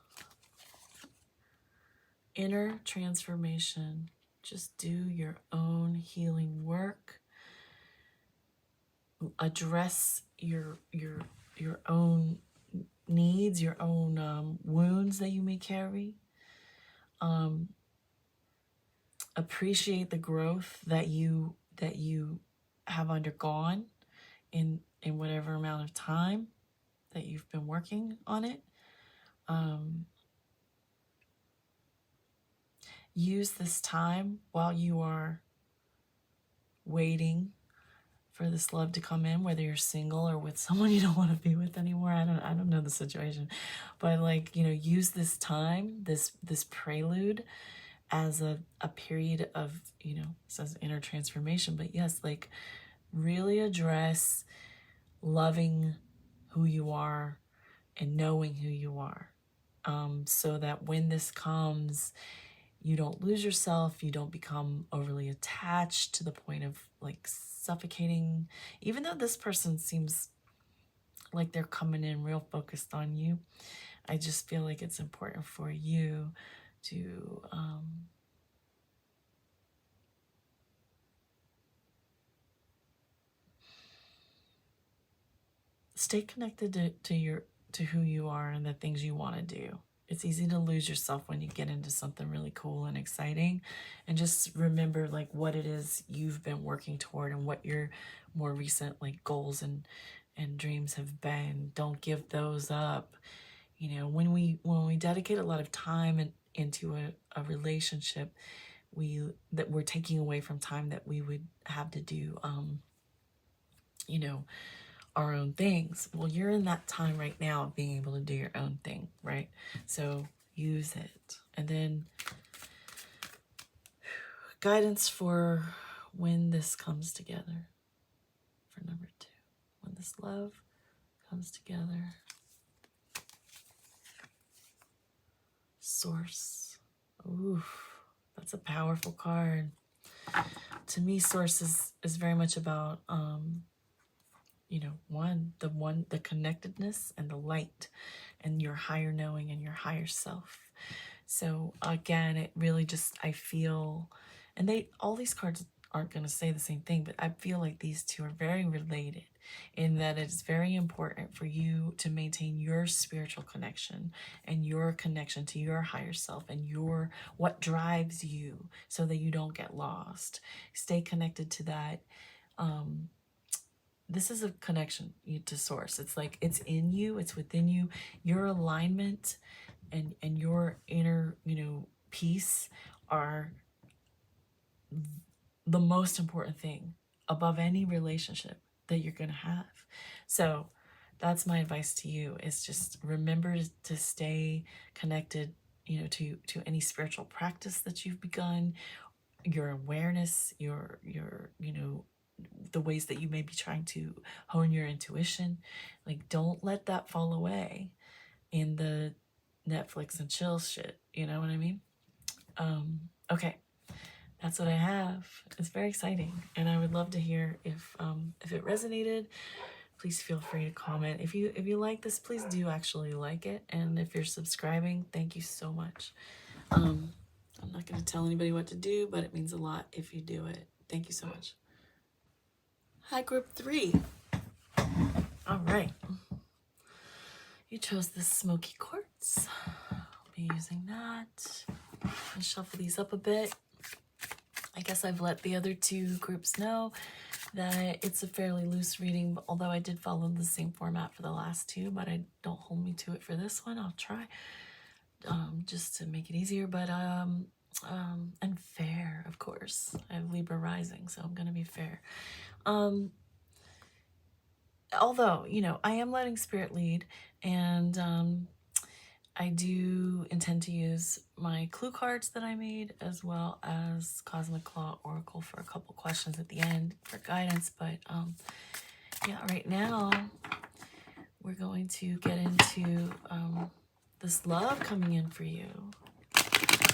Inner transformation. Just do your own healing work. Address your own needs, your own wounds that you may carry. Appreciate the growth that you have undergone in whatever amount of time that you've been working on it. Use this time while you are waiting for this love to come in, whether you're single or with someone you don't want to be with anymore. I don't know the situation, but like, you know, use this time, this prelude as a period of, you know, it says inner transformation, but yes, like really address loving who you are and knowing who you are, so that when this comes, you don't lose yourself, you don't become overly attached to the point of like suffocating. Even though this person seems like they're coming in real focused on you, I just feel like it's important for you to stay connected to who you are and the things you want to do. It's easy to lose yourself when you get into something really cool and exciting, and just remember like what it is you've been working toward and what your more recent like goals and dreams have been. Don't give those up. You know, when we dedicate a lot of time into a relationship, we're taking away from time that we would have to do you know, our own things. Well, you're in that time right now of being able to do your own thing, right? So use it. And then guidance for when this comes together. For number 2, when this love comes together. Source. Oof, that's a powerful card. To me, Source is very much about you know, the connectedness and the light and your higher knowing and your higher self. So again, it really just, I feel, and all these cards aren't going to say the same thing, but I feel like these two are very related in that it's very important for you to maintain your spiritual connection and your connection to your higher self and what drives you, so that you don't get lost. Stay connected to that. This is a connection to source. It's like it's in you, it's within you. Your alignment and your inner, you know, peace are the most important thing above any relationship that you're going to have. So that's my advice to you, is just remember to stay connected, you know, to any spiritual practice that you've begun, your awareness, your you know, the ways that you may be trying to hone your intuition. Like, don't let that fall away in the Netflix and chill shit. You know what I mean? Okay, that's what I have. It's very exciting, and I would love to hear if it resonated. Please feel free to comment. If you like this, please do actually like it, and if you're subscribing, thank you so much. I'm not going to tell anybody what to do, but it means a lot if you do it. Thank you so much. Hi, group 3. All right. You chose this smoky quartz. I'll be using that. And shuffle these up a bit. I guess I've let the other 2 groups know that it's a fairly loose reading, although I did follow the same format for the last 2, but don't hold me to it for this one. I'll try just to make it easier, but and fair, of course. I have Libra rising, so I'm gonna be fair. Although, you know, I am letting spirit lead, and I do intend to use my clue cards that I made, as well as Cosmic Law Oracle for a couple questions at the end for guidance. But yeah, right now we're going to get into this love coming in for you.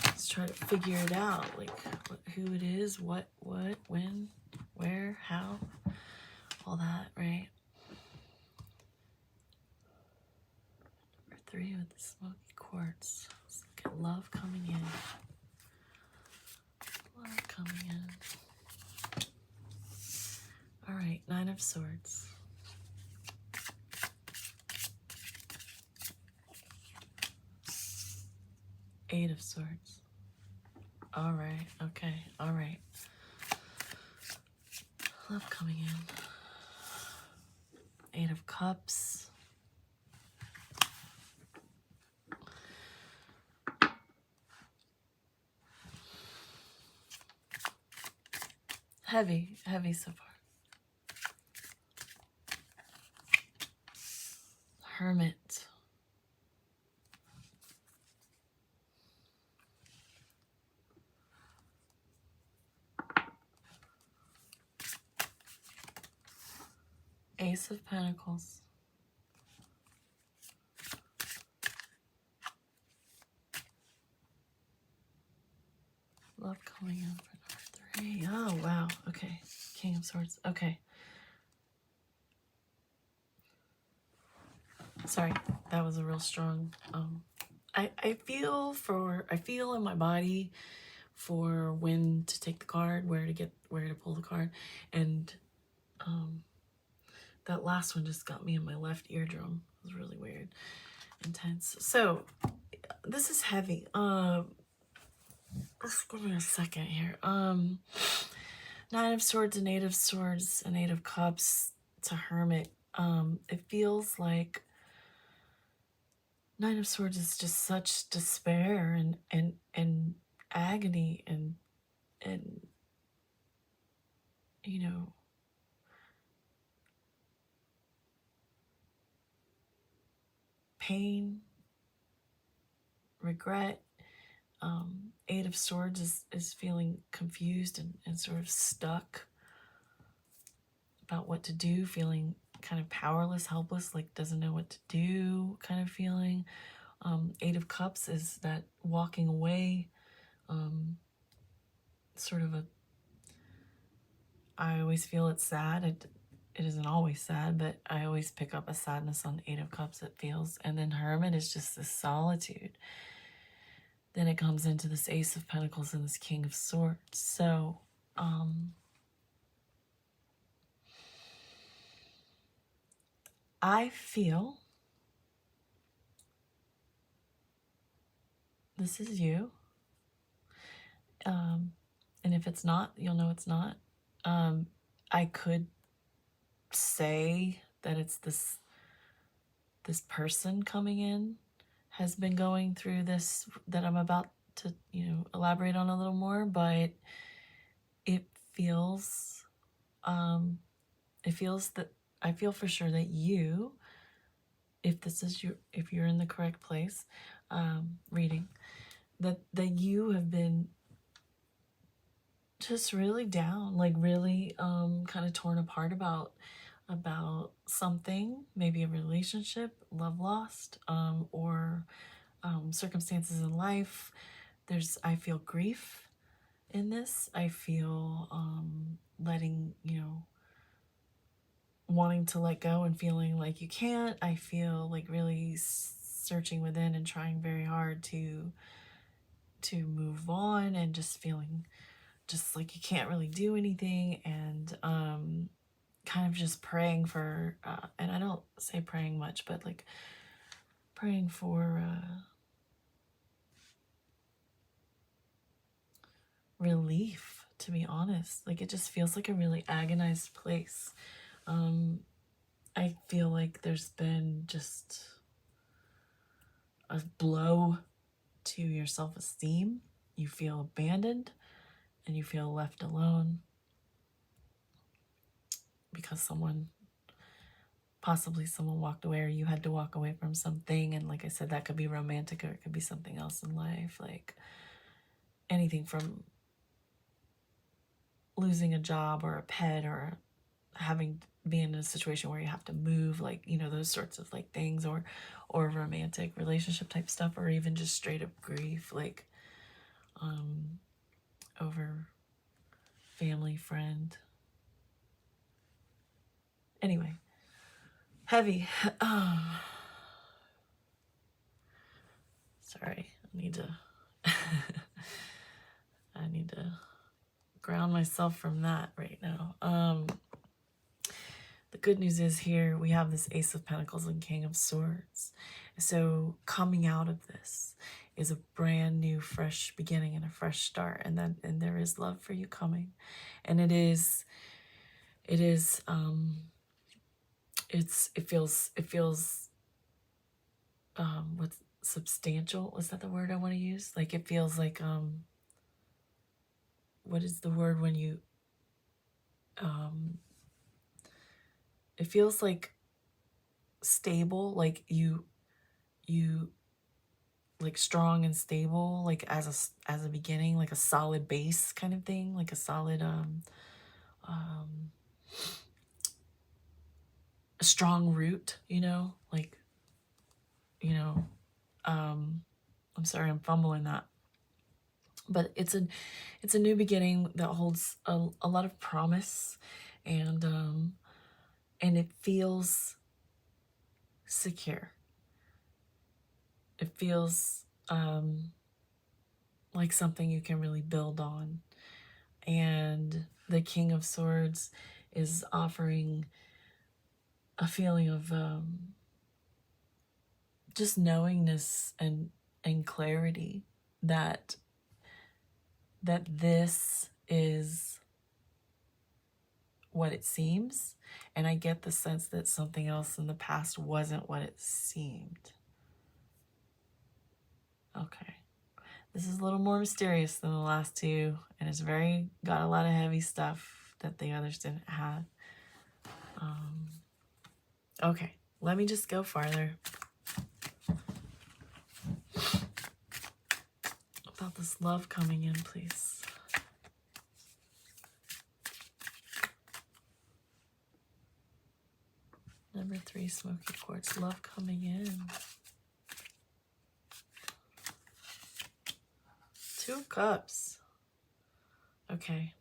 Let's try to figure it out, like who it is, what, when, where, how, all that, right? Number 3 with the smoky quartz. Let's look at love coming in. Love coming in. All right, 9 of Swords. Eight of Swords. All right, okay, all right. Love coming in. 8 of Cups. Heavy so far. Hermit. Ace of Pentacles. Love coming in for number 3. Oh, wow. Okay. King of Swords. Okay. Sorry. That was a real strong... I feel in my body for when to take the card, where to pull the card. And that last one just got me in my left eardrum. It was really weird. Intense. So this is heavy. Just give me a second here. Nine of Swords, and Eight of Swords, and Eight of Cups to Hermit. It feels like Nine of Swords is just such despair and agony and you know, pain, regret. Eight of Swords is feeling confused and sort of stuck about what to do, feeling kind of powerless, helpless, like doesn't know what to do kind of feeling. Eight of Cups is that walking away, sort of I always feel it's sad. It isn't always sad, but I always pick up a sadness on Eight of Cups, it feels. And then Hermit is just this solitude. Then it comes into this Ace of Pentacles and this King of Swords. So, I feel this is you. And if it's not, you'll know it's not. I could say that it's this person coming in has been going through this that I'm about to, elaborate on a little more, but it feels that I feel for sure that you, if you're in the correct place, reading, that you have been just really down, like really kind of torn apart about something, maybe a relationship, love lost, or circumstances in life. I feel grief in this. I feel letting, wanting to let go and feeling like you can't. I feel like really searching within and trying very hard to move on, and just feeling just like you can't really do anything, and kind of just praying for, and I don't say praying much, but like praying for relief, to be honest. Like it just feels like a really agonized place. I feel like there's been just a blow to your self-esteem. You feel abandoned and you feel left alone because possibly someone walked away, or you had to walk away from something. And like I said, that could be romantic, or it could be something else in life, like anything from losing a job or a pet, or being in a situation where you have to move, like, those sorts of like things, or romantic relationship type stuff, or even just straight up grief, like over family, friend. Anyway, heavy. Sorry, I need to ground myself from that right now. The good news is here we have this Ace of Pentacles and King of Swords. So coming out of this is a brand new, fresh beginning and a fresh start, and there is love for you coming, and it feels what's substantial, is that the word I want to use? Like it feels like what is the word when you it feels like stable, like you like strong and stable, like as a beginning, like a solid base kind of thing, like a solid a strong root, you know, like, you know, I'm sorry, I'm fumbling that. But it's a new beginning that holds a lot of promise, and it feels secure. It feels like something you can really build on. And the King of Swords is offering a feeling of just knowingness and clarity that this is what it seems. And I get the sense that something else in the past wasn't what it seemed. Okay. This is a little more mysterious than the last two, and it's got a lot of heavy stuff that the others didn't have. Okay, let me just go farther about this love coming in, please. Number 3, smoky quartz, love coming in. 2 of Cups. Okay.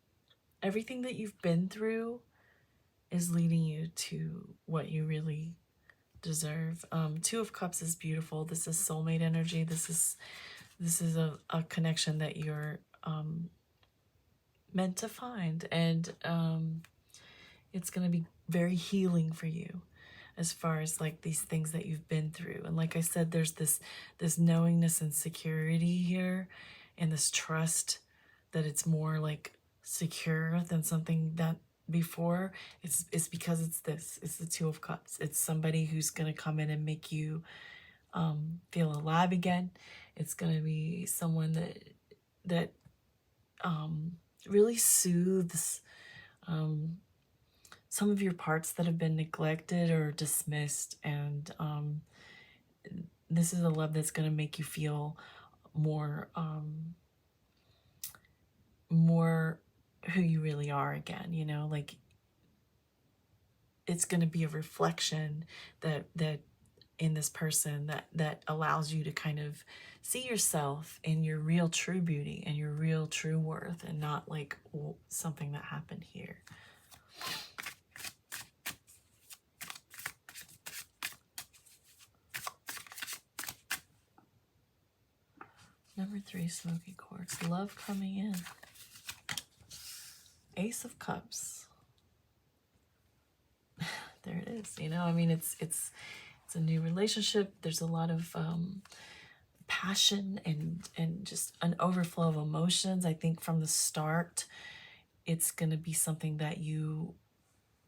Everything that you've been through is leading you to what you really deserve. 2 of Cups is beautiful. This is soulmate energy. This is a connection that you're meant to find, and it's going to be very healing for you as far as like these things that you've been through. And like I said, there's this knowingness and security here, and this trust that it's more like secure than something that before. It's because it's the 2 of Cups. It's somebody who's going to come in and make you feel alive again. It's going to be someone that really soothes some of your parts that have been neglected or dismissed, and this is a love that's going to make you feel more more who you really are again, you know, like it's going to be a reflection that in this person that allows you to kind of see yourself in your real true beauty and your real true worth, and not like something that happened here. Number 3, smoky quartz, love coming in. Ace of Cups. There it is. You know, I mean, it's a new relationship. There's a lot of passion and just an overflow of emotions. I think from the start, it's going to be something that you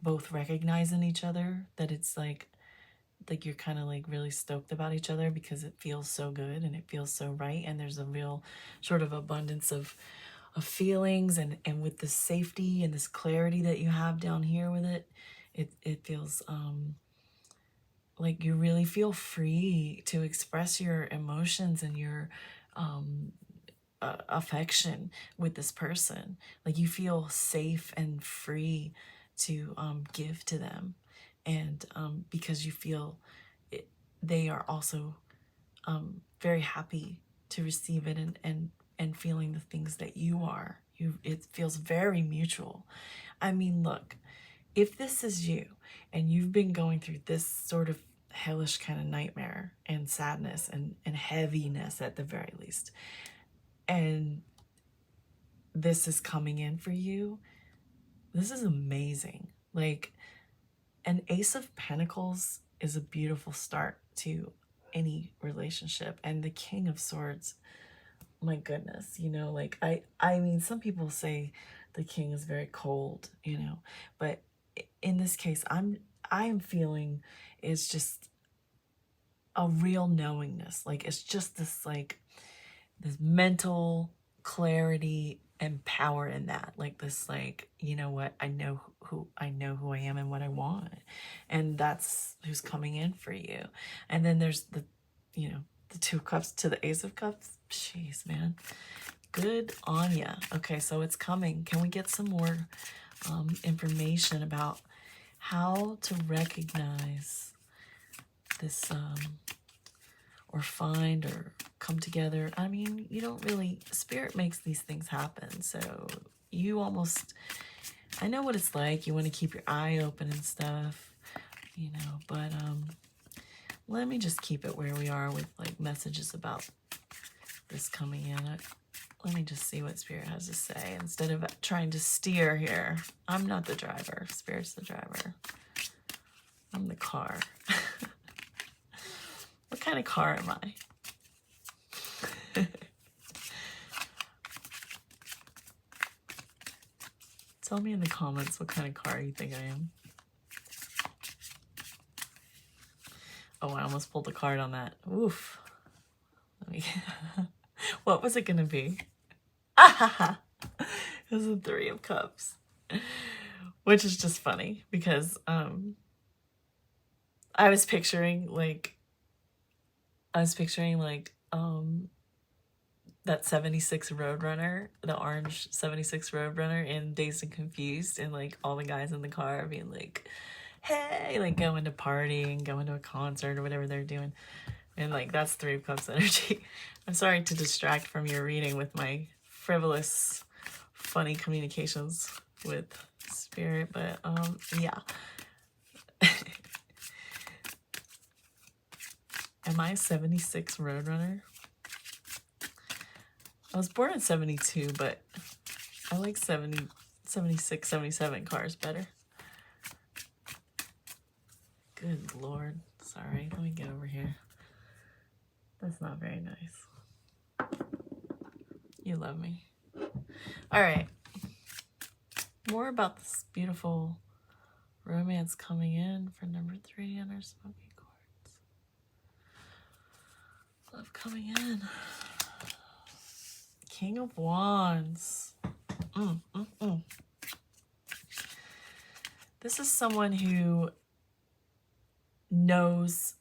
both recognize in each other, that it's like you're kind of like really stoked about each other because it feels so good and it feels so right, and there's a real sort of abundance of feelings, and with this safety and this clarity that you have down here with it feels like you really feel free to express your emotions and your affection with this person. Like you feel safe and free to give to them, and because you feel they are also very happy to receive it, and feeling the things that you are. It feels very mutual. I mean, look, if this is you and you've been going through this sort of hellish kind of nightmare and sadness and heaviness at the very least, and this is coming in for you, this is amazing. Like, an Ace of Pentacles is a beautiful start to any relationship, and the King of Swords, my goodness, you know, like I mean, some people say the king is very cold, you know, but in this case, I am feeling it's just a real knowingness. Like it's just this like this mental clarity and power in that. Like this, like, you know what, I know who I am and what I want. And that's who's coming in for you. And then there's the, you know, the 2 cups to the Ace of Cups. Jeez, man. Good on ya. Okay, so it's coming. Can we get some more information about how to recognize this, or find or come together? I mean, you don't really, Spirit makes these things happen. So you almost, I know what it's like. You want to keep your eye open and stuff, you know, but let me just keep it where we are with like messages about this coming in. Let me just see what Spirit has to say instead of trying to steer here. I'm not the driver. Spirit's the driver. I'm the car. What kind of car am I? Tell me in the comments what kind of car you think I am. Oh, I almost pulled the card on that. Oof. Let me... What was it going to be? Ah, it was the 3 of Cups. Which is just funny because I was picturing like that 76 Roadrunner, the orange 76 Roadrunner in Dazed and Confused, and like all the guys in the car being like, hey, like going to partying, going to a concert or whatever they're doing. And like that's 3 of Cups energy. I'm sorry to distract from your reading with my frivolous, funny communications with Spirit, but yeah. Am I a 76 Roadrunner? I was born in 72, but I like 70, 76, 77 cars better. Good Lord. Sorry, let me get over here. That's not very nice. You love me. All right. More about this beautiful romance coming in for number 3 on our smoky quartz. Love coming in. King of Wands. This is someone who knows,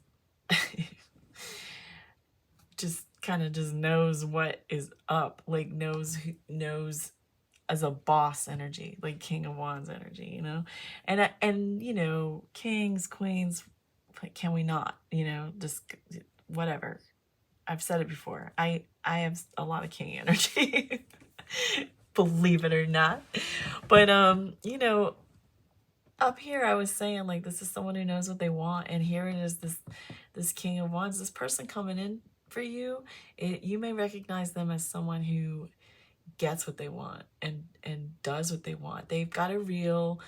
just knows what is up, like knows as a boss energy, like King of Wands energy, you know, and you know, kings, queens, can we not, you know, just whatever. I've said it before. I have a lot of king energy, believe it or not. But you know, up here I was saying like this is someone who knows what they want, and here it is, this King of Wands, this person coming in for you. You may recognize them as someone who gets what they want and does what they want. They've got a real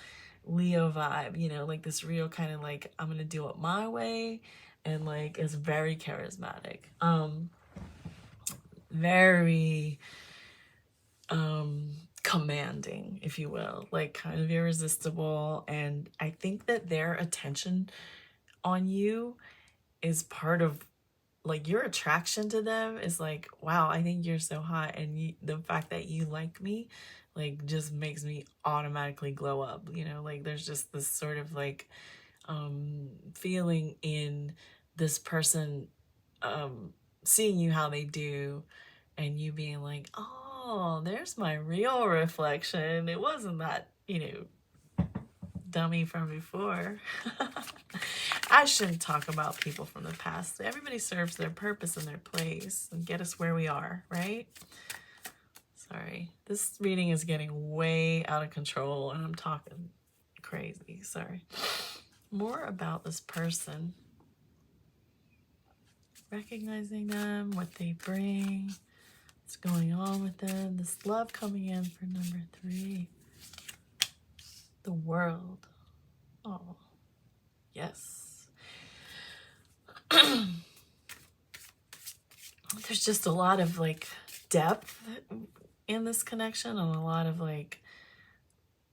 Leo vibe, you know, like this real kind of like, I'm gonna do it my way, and like is very charismatic, very commanding, if you will, like kind of irresistible. And I think that their attention on you is part of like your attraction to them is like, wow, I think you're so hot, and the fact that you like me like just makes me automatically glow up, you know, like there's just this sort of like feeling in this person seeing you how they do, and you being like, oh, there's my real reflection. It wasn't that, you know, dummy from before. I shouldn't talk about people from the past. Everybody serves their purpose and their place and get us where we are, right? Sorry. This reading is getting way out of control and I'm talking crazy. Sorry. More about this person. Recognizing them, what they bring, what's going on with them. This love coming in for number 3. The World. Oh, yes. There's just a lot of like depth in this connection, and a lot of like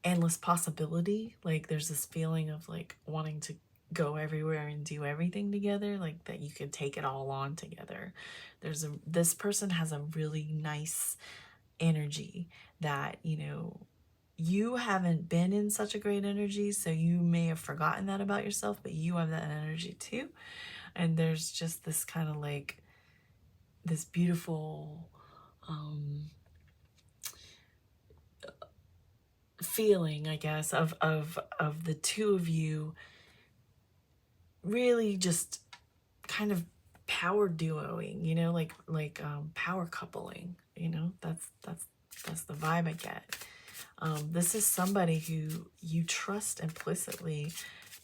endless possibility. Like there's this feeling of like wanting to go everywhere and do everything together, like that you could take it all on together. This person has a really nice energy that, you know, you haven't been in such a great energy, so you may have forgotten that about yourself, but you have that energy too. And there's just this kind of like this beautiful feeling, I guess, of the two of you really just kind of power duoing, you know, like power coupling, you know. That's the vibe I get. This is somebody who you trust implicitly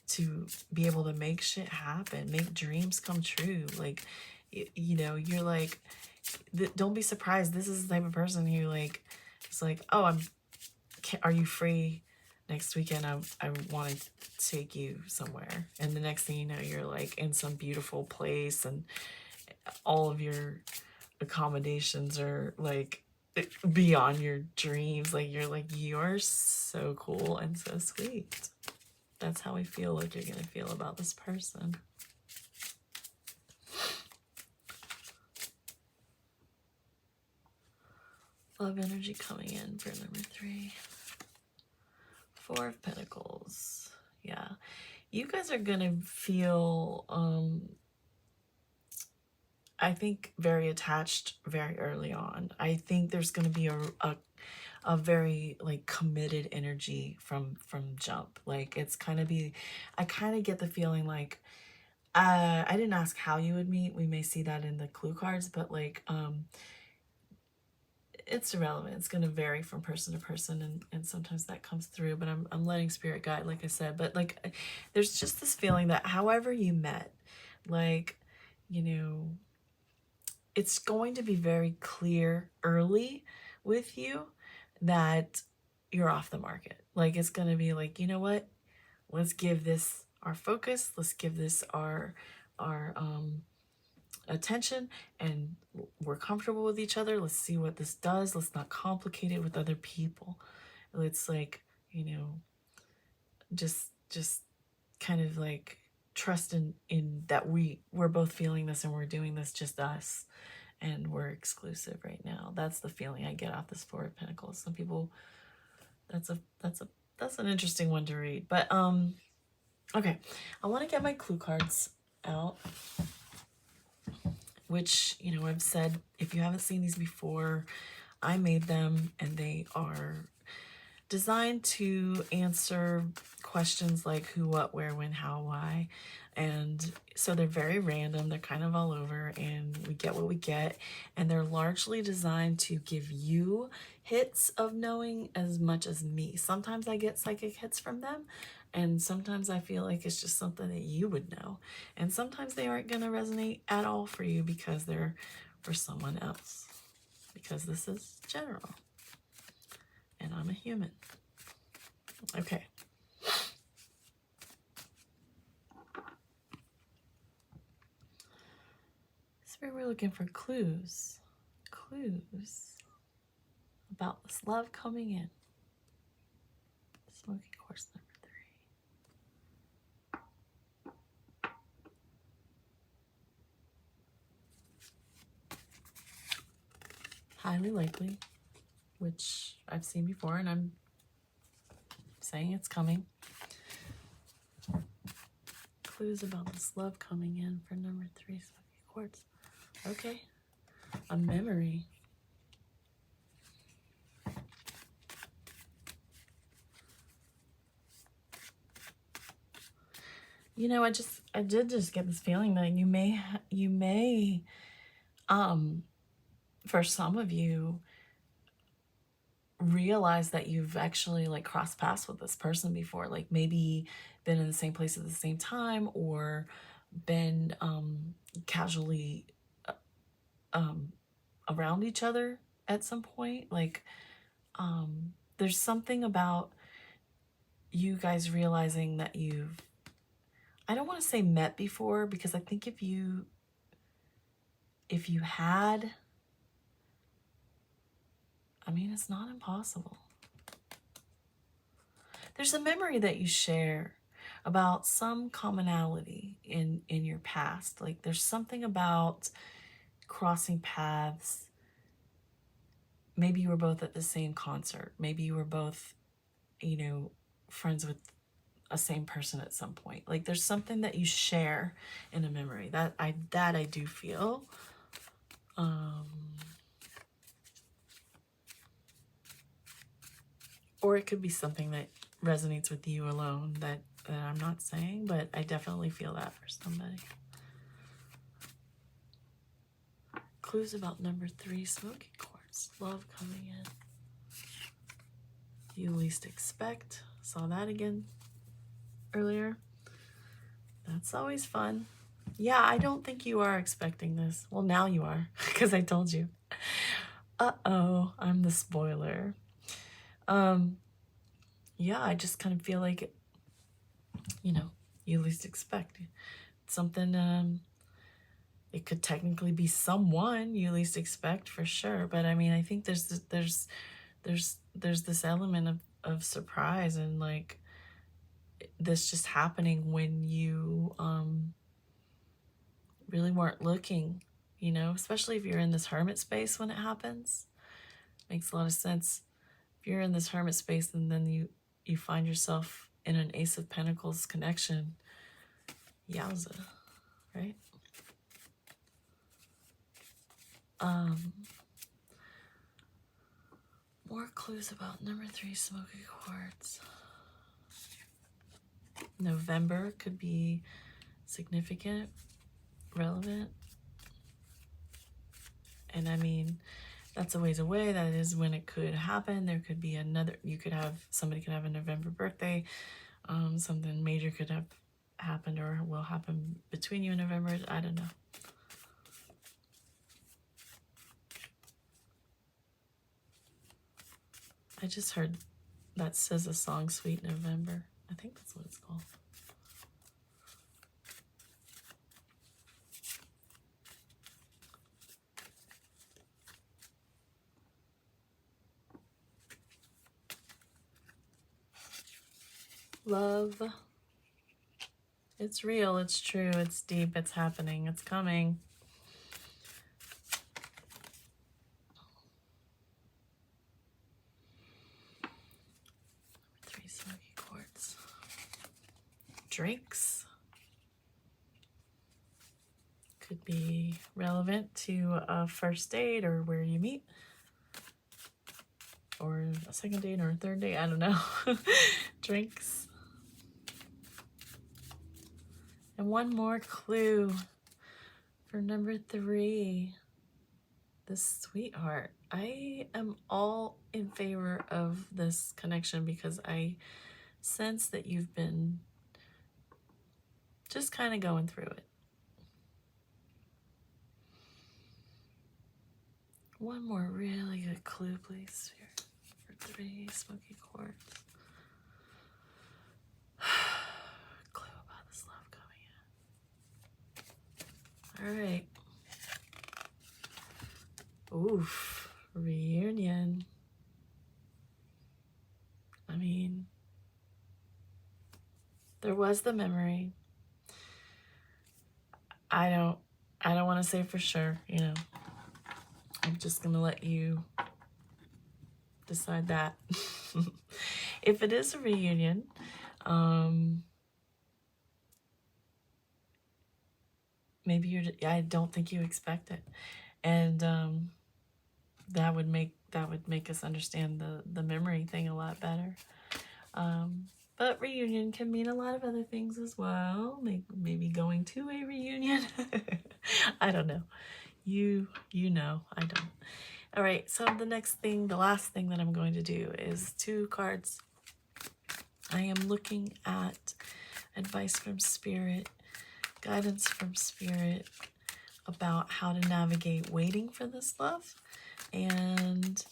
to be able to make shit happen, make dreams come true. Like, you know, you're like, don't be surprised. This is the type of person who like, it's like, oh, are you free next weekend? I want to take you somewhere. And the next thing you know, you're like in some beautiful place and all of your accommodations are like beyond your dreams. Like you're so cool and so sweet. That's how I feel like you're gonna feel about this person. Love energy coming in for number 3. 4 of Pentacles. Yeah, you guys are gonna feel I think very attached very early on. I think there's gonna be a very like committed energy from jump. Like it's kind of be, I kind of get the feeling like I didn't ask how you would meet. We may see that in the clue cards, but like it's irrelevant. It's going to vary from person to person, and sometimes that comes through, but I'm letting spirit guide, like I said. But like there's just this feeling that however you met, like, you know, it's going to be very clear early with you that you're off the market. Like it's going to be like, you know what, let's give this our focus, let's give this our attention, and we're comfortable with each other. Let's see what this does. Let's not complicate it with other people. It's like, you know, just kind of like trust in that we're both feeling this and we're doing this just us, and we're exclusive right now. That's the feeling I get off this 4 of Pentacles. Some people, that's an interesting one to read. But okay, I want to get my clue cards out, which, you know, I've said, if you haven't seen these before, I made them, and they are designed to answer questions like who, what, where, when, how, why. And so they're very random. They're kind of all over, and we get what we get. And they're largely designed to give you hits of knowing as much as me. Sometimes I get psychic hits from them, and sometimes I feel like it's just something that you would know. And sometimes they aren't going to resonate at all for you because they're for someone else. Because this is general. And I'm a human. Okay. So we're looking for clues. Clues about this love coming in. Smoking course number 3. Highly likely, which I've seen before, and I'm saying it's coming. Clues about this love coming in for number 3, smoky quartz. Okay. A memory. You know, I did just get this feeling that you may, for some of you, realize that you've actually like crossed paths with this person before, like maybe been in the same place at the same time, or been casually around each other at some point. Like there's something about you guys realizing that you've, I don't want to say met before, because I think if you had, I mean, it's not impossible. There's a memory that you share about some commonality in your past. Like there's something about crossing paths maybe you were both at the same concert. Maybe you were both, you know, friends with a same person at some point. Like there's something that you share in a memory that I do feel. Or it could be something that resonates with you alone that I'm not saying, but I definitely feel that for somebody. Clues about number 3, smoky quartz. Love coming in. You least expect. Saw that again earlier. That's always fun. Yeah, I don't think you are expecting this. Well, now you are, because I told you. Uh-oh, I'm the spoiler. Yeah, I just kind of feel like, you know, you least expect something. It could technically be someone you least expect for sure, but I mean, I think there's this element of surprise and like this just happening when you really weren't looking, you know, especially if you're in this hermit space when it happens. Makes a lot of sense. If you're in this hermit space and then you find yourself in an Ace of Pentacles connection, yowza, right? More clues about number 3, smoky quartz. November could be significant, relevant. And I mean, that's a ways away. That is when it could happen. There could be another, somebody could have a November birthday. Something major could have happened or will happen between you and November. I don't know. I just heard that says a song, Sweet November. I think that's what it's called. Love. It's real, it's true, it's deep, it's happening, it's coming. Number 3, smoky quartz. Drinks. Could be relevant to a first date or where you meet. Or a second date or a third date, I don't know. Drinks. And one more clue for number 3, the sweetheart. I am all in favor of this connection because I sense that you've been just kind of going through it. One more really good clue, please, here for 3, smoky quartz. Clue about this love coming in. All right. Oof, reunion. I mean, there was the memory. I don't want to say for sure, you know. I'm just going to let you decide that. If it is a reunion, maybe I don't think you expect it. And that would make us understand the memory thing a lot better. But reunion can mean a lot of other things as well. Maybe going to a reunion. I don't know. You know, I don't. All right, so the last thing that I'm going to do is 2 cards. I am looking at advice from Spirit, guidance from Spirit about how to navigate waiting for this love. And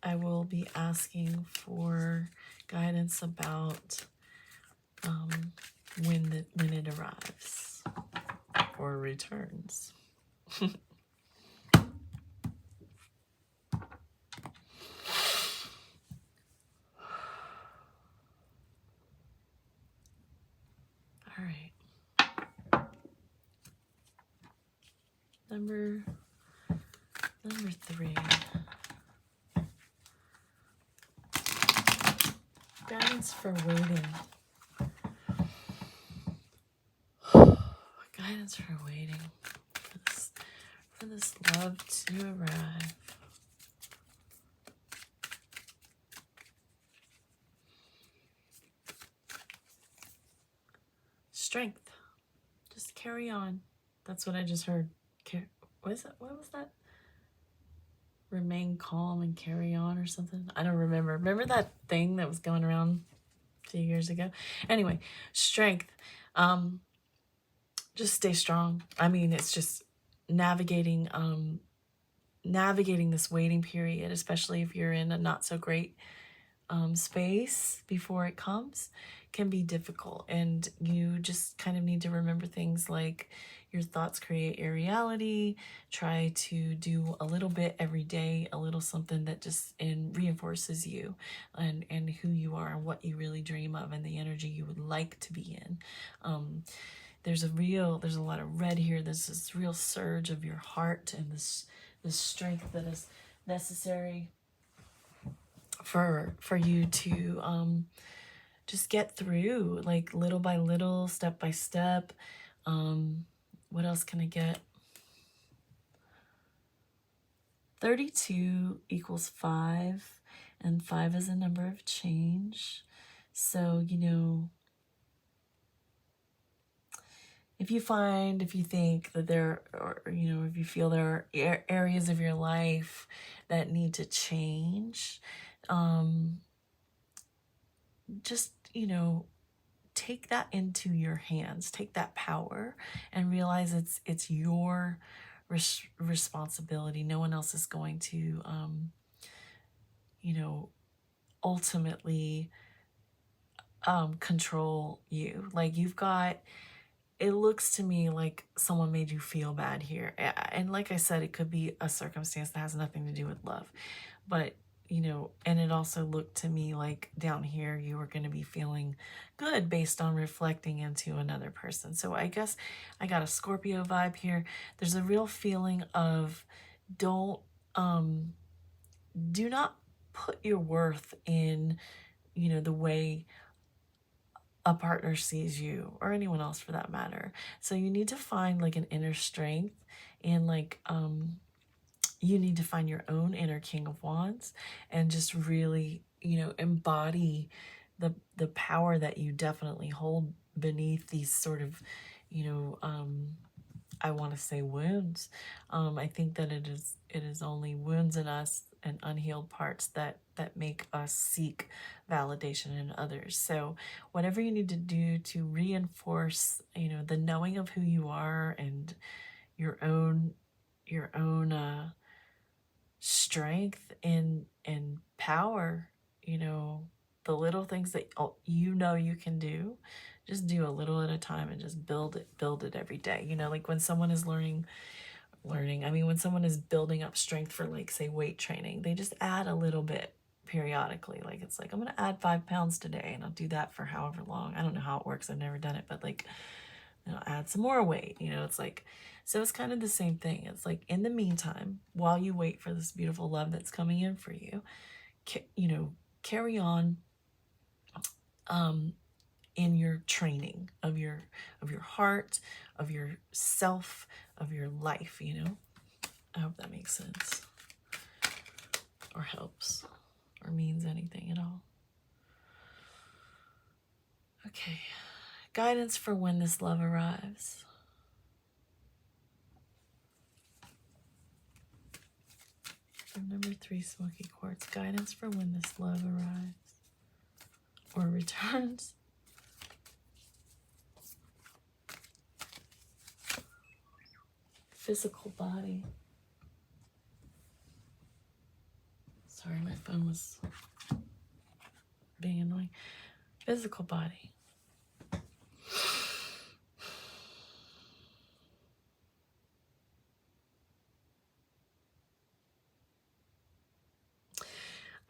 I will be asking for guidance about when it arrives or returns. All right. Number 3. Guidance for waiting. Guidance for waiting. For this love to arrive. Strength. Just carry on. That's what I just heard. What is it? What was that? Remain calm and carry on or something? I don't remember. Remember that thing that was going around a few years ago? Anyway, strength. Just stay strong. I mean, it's just navigating navigating this waiting period, especially if you're in a not so great space before it comes, can be difficult. And you just kind of need to remember things like your thoughts create your reality. Try to do a little bit every day, a little something that just reinforces you and who you are and what you really dream of and the energy you would like to be in. There's a lot of red here. There's this real surge of your heart and this strength that is necessary for you to just get through, like little by little, step by step. What else can I get? 32 equals 5, and 5 is a number of change. So, you know, if you think that there, or, you know, if you feel there are areas of your life that need to change, just, you know, take that into your hands, take that power and realize it's your responsibility. No one else is going to, you know, ultimately control you. Like you've got, it looks to me like someone made you feel bad here. And like I said, it could be a circumstance that has nothing to do with love. But, you know, and it also looked to me like down here you were going to be feeling good based on reflecting into another person. So I guess I got a Scorpio vibe here. There's a real feeling of do not put your worth in, you know, the way a partner sees you or anyone else for that matter. So you need to find like an inner strength and like you need to find your own inner King of Wands and just really, you know, embody the power that you definitely hold beneath these sort of, you know, I want to say wounds. I think that it is only wounds in us and unhealed parts that make us seek validation in others. So whatever you need to do to reinforce, you know, the knowing of who you are and your own strength and power, you know, the little things that you know you can do, just do a little at a time and just build it every day. You know, like when someone is learning, I mean, when someone is building up strength for, like, say, weight training, they just add a little bit periodically. Like, it's like, I'm going to add 5 pounds today and I'll do that for however long. I don't know how it works. I've never done it, but like, you know, add some more weight, you know, it's like, so it's kind of the same thing. It's like, in the meantime, while you wait for this beautiful love that's coming in for you, you know, carry on in your training of your heart, of your self, of your life, you know. I hope that makes sense or helps or means anything at all. Okay, guidance for when this love arrives. Number 3, smoky quartz. Guidance for when this love arrives or returns. Physical body. Sorry, my phone was being annoying. Physical body.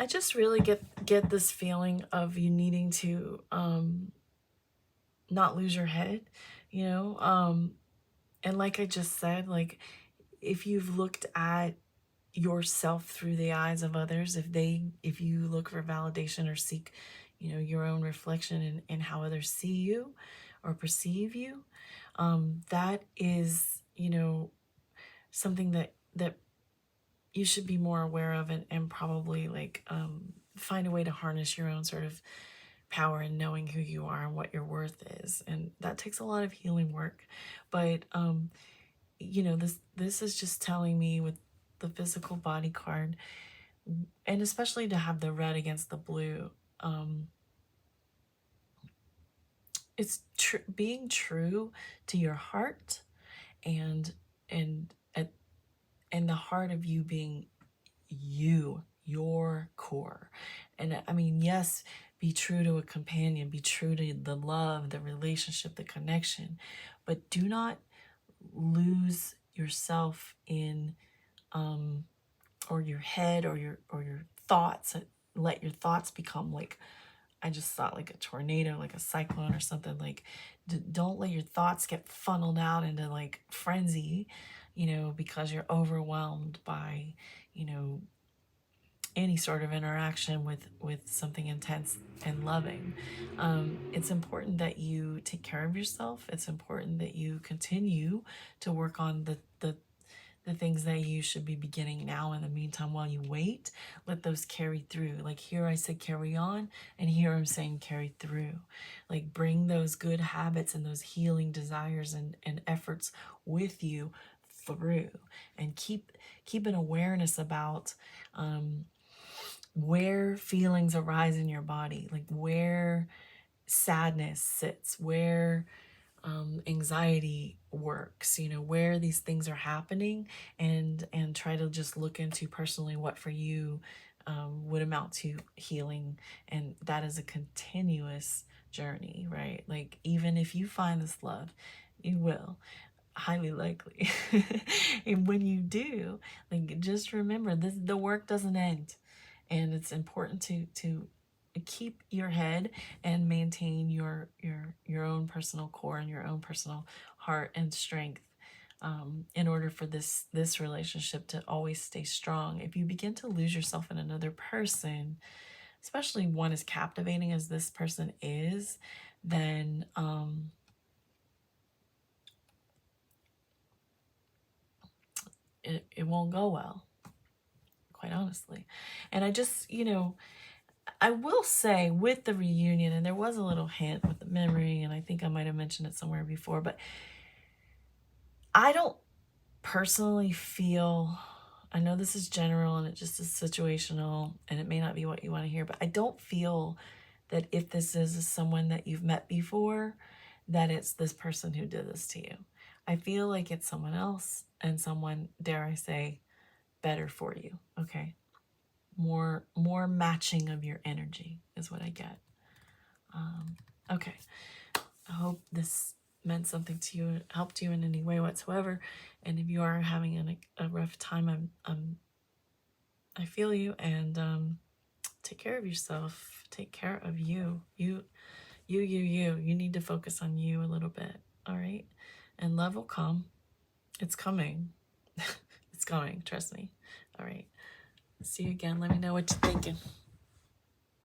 I just really get this feeling of you needing to not lose your head, you know. And like I just said, like, if you've looked at yourself through the eyes of others, if you look for validation or seek, you know, your own reflection and how others see you or perceive you. That is, you know, something that you should be more aware of, and probably like find a way to harness your own sort of power in knowing who you are and what your worth is. And that takes a lot of healing work. But you know, this is just telling me with the physical body card, and especially to have the red against the blue, it's being true to your heart, and and at and the heart of you being you, your core. And I mean, yes, be true to a companion, be true to the love, the relationship, the connection, but do not lose yourself in or your head or your thoughts. Let your thoughts become like, I just thought like a tornado, like a cyclone or something. Like, don't let your thoughts get funneled out into like frenzy, you know, because you're overwhelmed by, you know, any sort of interaction with something intense and loving. It's important that you take care of yourself. It's important that you continue to work on the things that you should be beginning now. In the meantime, while you wait, let those carry through. Like here I said carry on, and here I'm saying carry through. Like bring those good habits and those healing desires and efforts with you through, and keep an awareness about where feelings arise in your body, like where sadness sits, where anxiety works, you know, where these things are happening, and try to just look into personally what for you would amount to healing. And that is a continuous journey, right? Like even if you find this love, you will, highly likely. And when you do, like just remember this, the work doesn't end. And it's important to keep your head and maintain your own personal core and your own personal heart and strength, in order for this relationship to always stay strong. If you begin to lose yourself in another person, especially one as captivating as this person is, then it won't go well, quite honestly. And I just, you know, I will say with the reunion, and there was a little hint with the memory, and I think I might have mentioned it somewhere before, but I don't personally feel, I know this is general and it just is situational and it may not be what you want to hear, but I don't feel that if this is someone that you've met before, that it's this person who did this to you. I feel like it's someone else, and someone, dare I say, better for you. Okay. More matching of your energy is what I get. Okay. I hope this meant something to you, helped you in any way whatsoever. And if you are having a rough time, I feel you. And take care of yourself. Take care of you. You need to focus on you a little bit. All right. And love will come. It's coming. It's coming. Trust me. All right. See you again. Let me know what you're thinking.